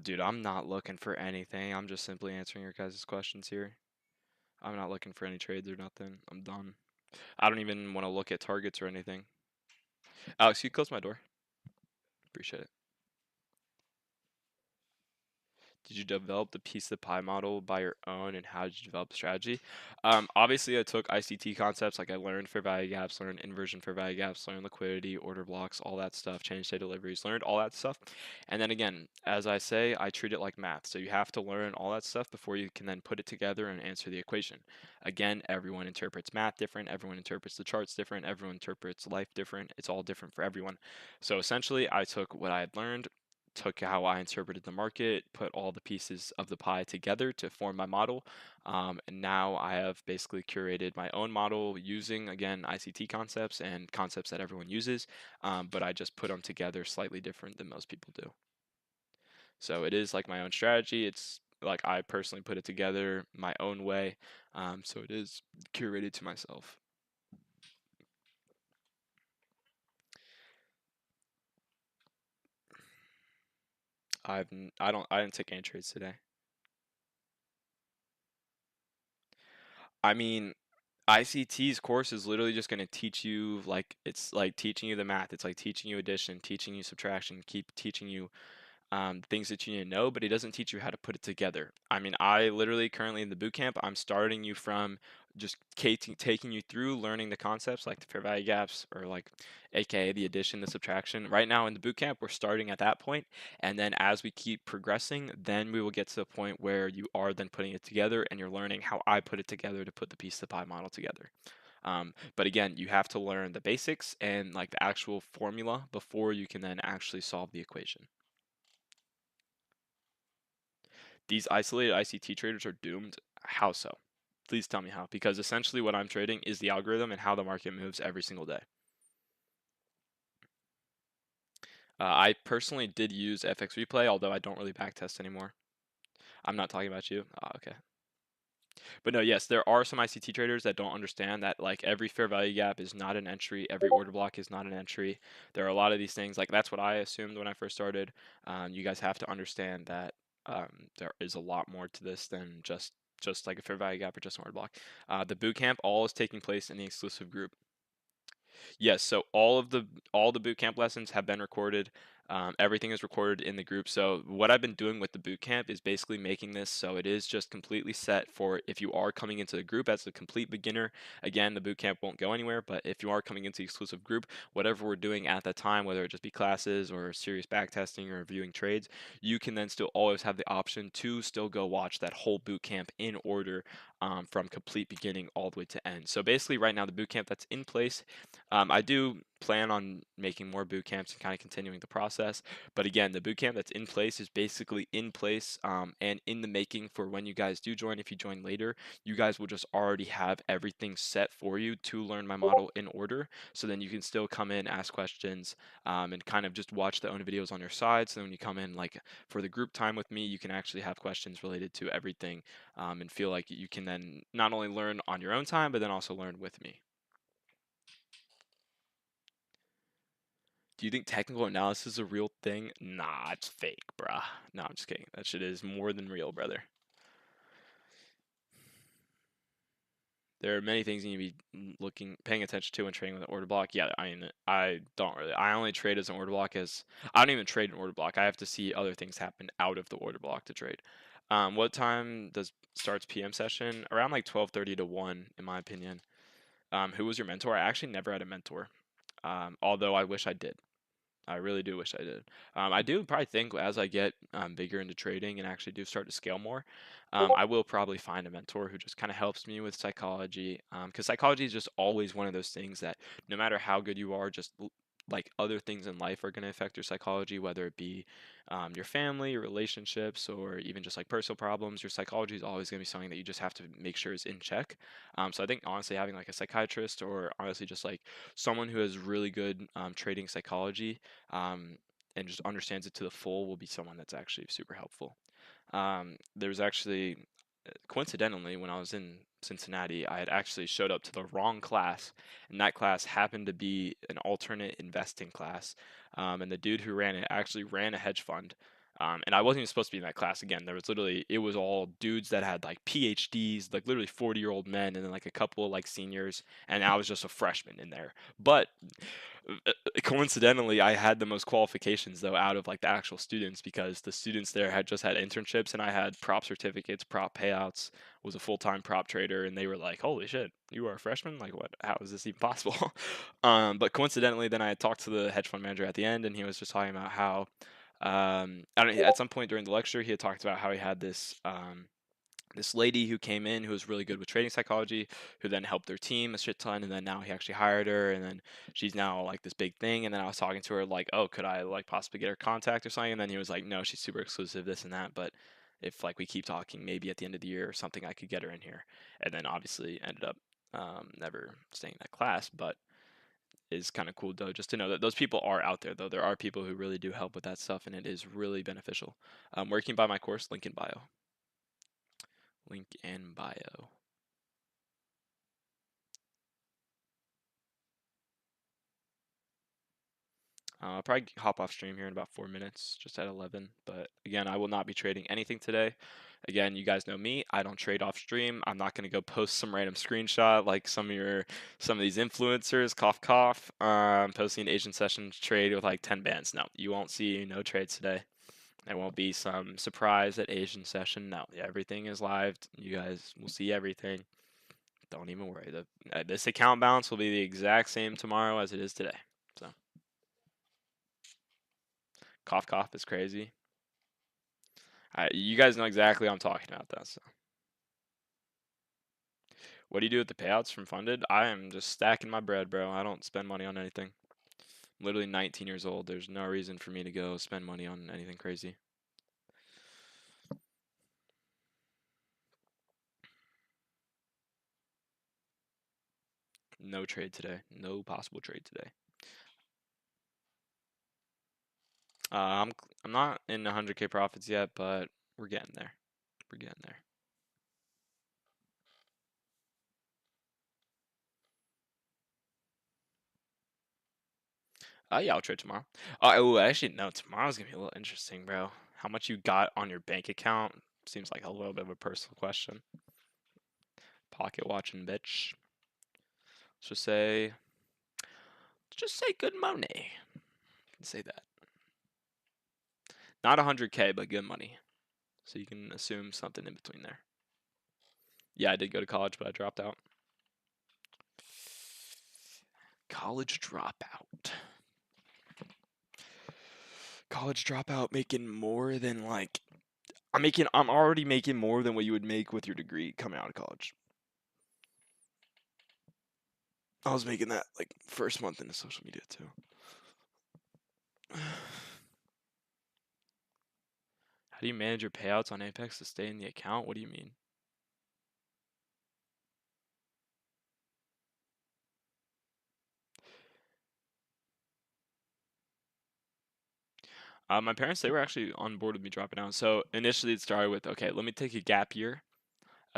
Dude, I'm not looking for anything. I'm just simply answering your guys' questions here. I'm not looking for any trades or nothing. I'm done. I don't even want to look at targets or anything. Alex, you close my door. Appreciate it. Did you develop the piece of the pie model by your own, and how did you develop the strategy? Obviously, I took ICT concepts, like I learned fair value gaps, learned inversion fair value gaps, learned liquidity, order blocks, all that stuff, change state deliveries, learned all that stuff. And then again, as I say, I treat it like math. So you have to learn all that stuff before you can then put it together and answer the equation. Again, everyone interprets math different, everyone interprets the charts different, everyone interprets life different. It's all different for everyone. So essentially, I took what I had learned, took how I interpreted the market, put all the pieces of the pie together to form my model. And now I have basically curated my own model using, again, ICT concepts and concepts that everyone uses, but I just put them together slightly different than most people do. So it is like my own strategy. It's like I personally put it together my own way. So it is curated to myself. I didn't take any trades today. I mean, ICT's course is literally just going to teach you, like, it's like teaching you the math. It's like teaching you addition, teaching you subtraction, keep teaching you things that you need to know, but it doesn't teach you how to put it together. I mean, I literally currently in the boot camp, I'm starting you from just taking you through learning the concepts like the fair value gaps, or like aka the addition, the subtraction. Right now in the boot camp, we're starting at that point, and then as we keep progressing, then we will get to the point where you are then putting it together and you're learning how I put it together to put the piece of the pie model together. But again, you have to learn the basics and like the actual formula before you can then actually solve the equation. These isolated ICT traders are doomed. How so? Please tell me how. Because essentially what I'm trading is the algorithm and how the market moves every single day. I personally did use FX Replay, although I don't really backtest anymore. I'm not talking about you. Okay. But no, yes, there are some ICT traders that don't understand that like every fair value gap is not an entry, every order block is not an entry. There are a lot of these things. Like that's what I assumed when I first started. You guys have to understand that there is a lot more to this than just like a fair value gap or just an order block. The boot camp all is taking place in the exclusive group. Yes, so all the boot camp lessons have been recorded. Everything is recorded in the group. So what I've been doing with the boot camp is basically making this so it is just completely set for if you are coming into the group as a complete beginner. Again, the boot camp won't go anywhere, but if you are coming into the exclusive group, whatever we're doing at that time, whether it just be classes or serious backtesting or reviewing trades, you can then still always have the option to still go watch that whole boot camp in order, from complete beginning all the way to end. So basically right now the boot camp that's in place, I do plan on making more boot camps and kind of continuing the process. But again, the boot camp that's in place is basically in place, and in the making for when you guys do join. If you join later, you guys will just already have everything set for you to learn my model in order. So then you can still come in, ask questions, and kind of just watch the own videos on your side. So when you come in, like for the group time with me, you can actually have questions related to everything, and feel like you can then not only learn on your own time, but then also learn with me. Do you think technical analysis is a real thing? Nah, it's fake, bruh. No, I'm just kidding. That shit is more than real, brother. There are many things you need to be paying attention to when trading with an order block. Yeah, I mean, I don't really. I only trade as an order block as I don't even trade an order block. I have to see other things happen out of the order block to trade. What time starts PM session? Around like 12:30 to 1, in my opinion. Who was your mentor? I actually never had a mentor. Although I wish I did. I really do wish I did. I do probably think as I get bigger into trading and actually do start to scale more, I will probably find a mentor who just kind of helps me with psychology. Because psychology is just always one of those things that no matter how good you are, just like other things in life are going to affect your psychology, whether it be your family, your relationships, or even just like personal problems. Your psychology is always going to be something that you just have to make sure is in check. So I think honestly having like a psychiatrist, or honestly just like someone who has really good trading psychology, and just understands it to the full, will be someone that's actually super helpful. There was actually, coincidentally, when I was in Cincinnati, I had actually showed up to the wrong class, and that class happened to be an alternate investing class. And the dude who ran it actually ran a hedge fund. And I wasn't even supposed to be in that class again. It was all dudes that had like PhDs, like literally 40-year-old men, and then like a couple of like seniors, and I was just a freshman in there. But coincidentally, I had the most qualifications though out of like the actual students, because the students there had just had internships, and I had prop certificates, prop payouts, was a full-time prop trader, and they were like, "Holy shit, you are a freshman? Like, what? How is this even possible?" But coincidentally, then I had talked to the hedge fund manager at the end, and he was just talking about how I don't know, at some point during the lecture, he had talked about how he had this lady who came in who was really good with trading psychology, who then helped their team a shit ton, and then now he actually hired her, and then she's now like this big thing. And then I was talking to her like, oh, could I like possibly get her contact or something? And then he was like, no, she's super exclusive, this and that, but if like we keep talking, maybe at the end of the year or something, I could get her in here. And then obviously ended up never staying in that class, but is kind of cool though, just to know that those people are out there though. There are people who really do help with that stuff, and it is really beneficial. Where you can buy my course, link in bio. Link in bio. I'll probably hop off stream here in about 4 minutes, just at 11. But again, I will not be trading anything today. Again, you guys know me. I don't trade off stream. I'm not gonna go post some random screenshot like some of these influencers, cough, posting an Asian session trade with like 10 bands. No, you won't see no trades today. There won't be some surprise at Asian session. No, everything is live. You guys will see everything. Don't even worry. This account balance will be the exact same tomorrow as it is today. So, cough is crazy. You guys know exactly what I'm talking about, though. So, what do you do with the payouts from funded? I am just stacking my bread, bro. I don't spend money on anything. I'm literally 19 years old. There's no reason for me to go spend money on anything crazy. No trade today. No possible trade today. I'm not in 100K profits yet, but we're getting there. We're getting there. Yeah, I'll trade tomorrow. Oh, actually, no, tomorrow's gonna be a little interesting, bro. How much you got on your bank account seems like a little bit of a personal question. Pocket watching, bitch. Let's just say good money. Say that. Not 100K, but good money. So you can assume something in between there. Yeah, I did go to college, but I dropped out. College dropout. College dropout making more than like I'm already making more than what you would make with your degree coming out of college. I was making that like first month into social media too. How do you manage your payouts on Apex to stay in the account? What do you mean? My parents, they were actually on board with me dropping out. So initially it started with, okay, let me take a gap year.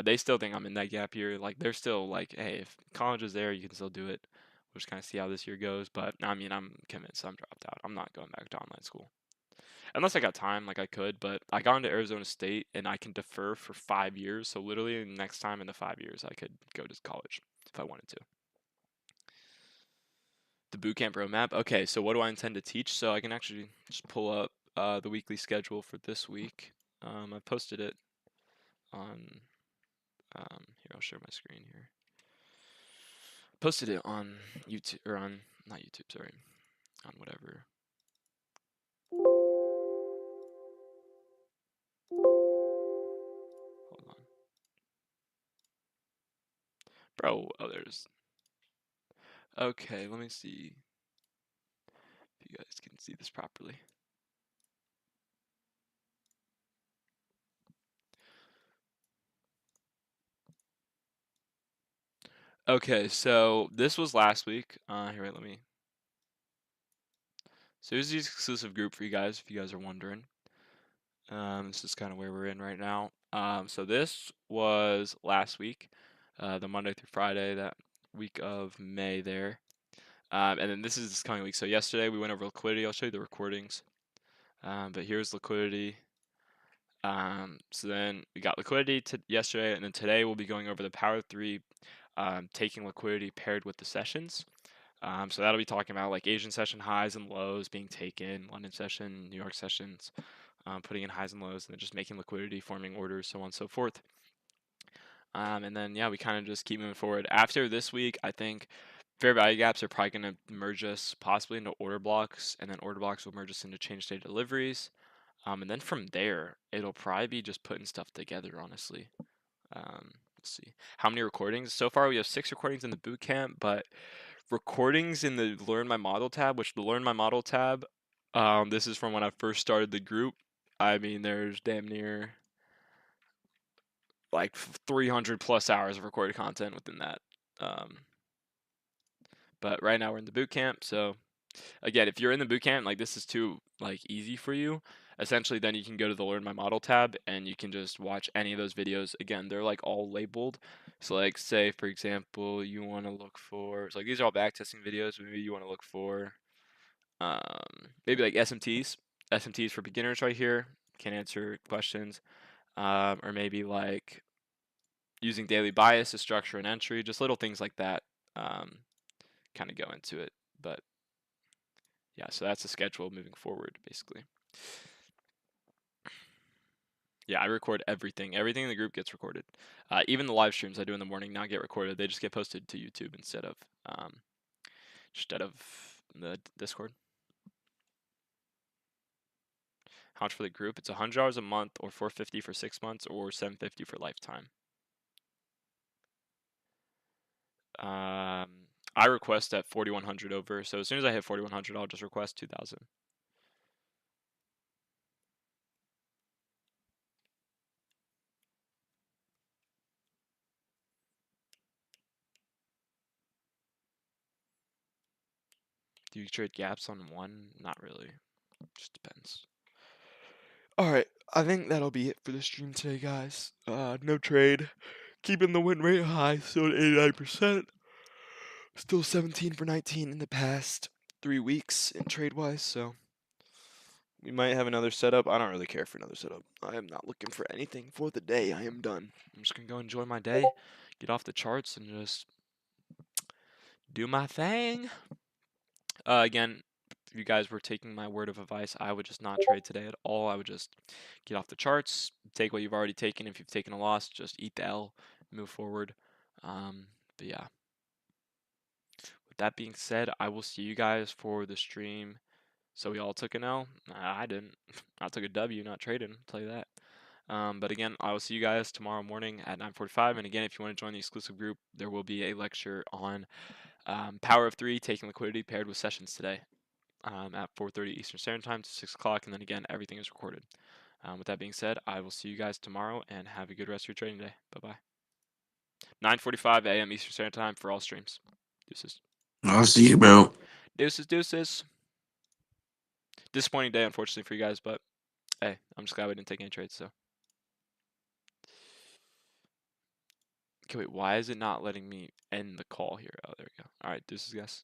They still think I'm in that gap year. Like they're still like, hey, if college is there, you can still do it. We'll just kind of see how this year goes. But I mean, I'm convinced I'm dropped out. I'm not going back to online school. Unless I got time, like I could, but I got into Arizona State and I can defer for 5 years. So literally next time in the 5 years, I could go to college if I wanted to. The bootcamp roadmap. Okay, so what do I intend to teach? So I can actually just pull up the weekly schedule for this week. I posted it on here. I'll share my screen here. Posted it on YouTube or on not YouTube. Sorry, on whatever. Hold on, bro. Oh, there's. Okay, let me see if you guys can see this properly. Okay, so this was last week. Here, wait, let me. So here's the exclusive group for you guys, if you guys are wondering. This is kind of where we're in right now. So this was last week, the Monday through Friday, that week of May there. And then this is this coming week. So yesterday we went over liquidity. I'll show you the recordings. But here's liquidity. So then we got liquidity yesterday, and then today we'll be going over the Power 3 taking liquidity paired with the sessions. So that'll be talking about like Asian session highs and lows being taken, London session, New York sessions, putting in highs and lows, and then just making liquidity, forming orders, so on and so forth. And then yeah, we kind of just keep moving forward. After this week, I think fair value gaps are probably going to merge us possibly into order blocks, and then order blocks will merge us into change state deliveries. And then from there, it'll probably be just putting stuff together, honestly. Let's see. How many recordings? So far, we have 6 recordings in the boot camp, but recordings in the Learn My Model tab, which the Learn My Model tab, this is from when I first started the group. I mean, there's damn near like 300 plus hours of recorded content within that. But right now we're in the boot camp, so again, if you're in the boot camp, like this is too like easy for you, essentially then you can go to the Learn My Model tab and you can just watch any of those videos. Again, they're like all labeled. So like say for example, you want to look for, so like these are all backtesting videos. Maybe you want to look for maybe like SMTs for beginners right here, can answer questions. Or maybe like using daily bias to structure an entry, just little things like that kind of go into it. But yeah, so that's the schedule moving forward, basically. Yeah, I record everything. Everything in the group gets recorded. Even the live streams I do in the morning now get recorded. They just get posted to YouTube instead of the Discord. How much for the group? It's $100 a month, or $450 for 6 months, or $750 for lifetime. I request at 4,100 over. So as soon as I hit 4,100, I'll just request 2,000. Do you trade gaps on one? Not really. Just depends. Alright, I think that'll be it for the stream today, guys. No trade. Keeping the win rate high, still at 89%. Still 17 for 19 in the past 3 weeks in trade-wise, so we might have another setup. I don't really care for another setup. I am not looking for anything for the day. I am done. I'm just gonna go enjoy my day, get off the charts, and just do my thing. Again, if you guys were taking my word of advice, I would just not trade today at all. I would just get off the charts, take what you've already taken. If you've taken a loss, just eat the L, move forward. But yeah. With that being said, I will see you guys for the stream. So we all took an L? I didn't. I took a W, not trading, I'll tell you that. But again, I will see you guys tomorrow morning at 9:45. And again, if you want to join the exclusive group, there will be a lecture on Power of 3, taking liquidity paired with sessions today at 4:30 Eastern Standard Time to 6 o'clock. And then again, everything is recorded. With that being said, I will see you guys tomorrow and have a good rest of your trading day. Bye-bye. 9:45 a.m. Eastern Standard Time for all streams. Deuces. I'll see you, bro. Deuces. Disappointing day, unfortunately, for you guys, but hey, I'm just glad we didn't take any trades, so. Okay, wait, why is it not letting me end the call here? Oh, there we go. All right, deuces, guys.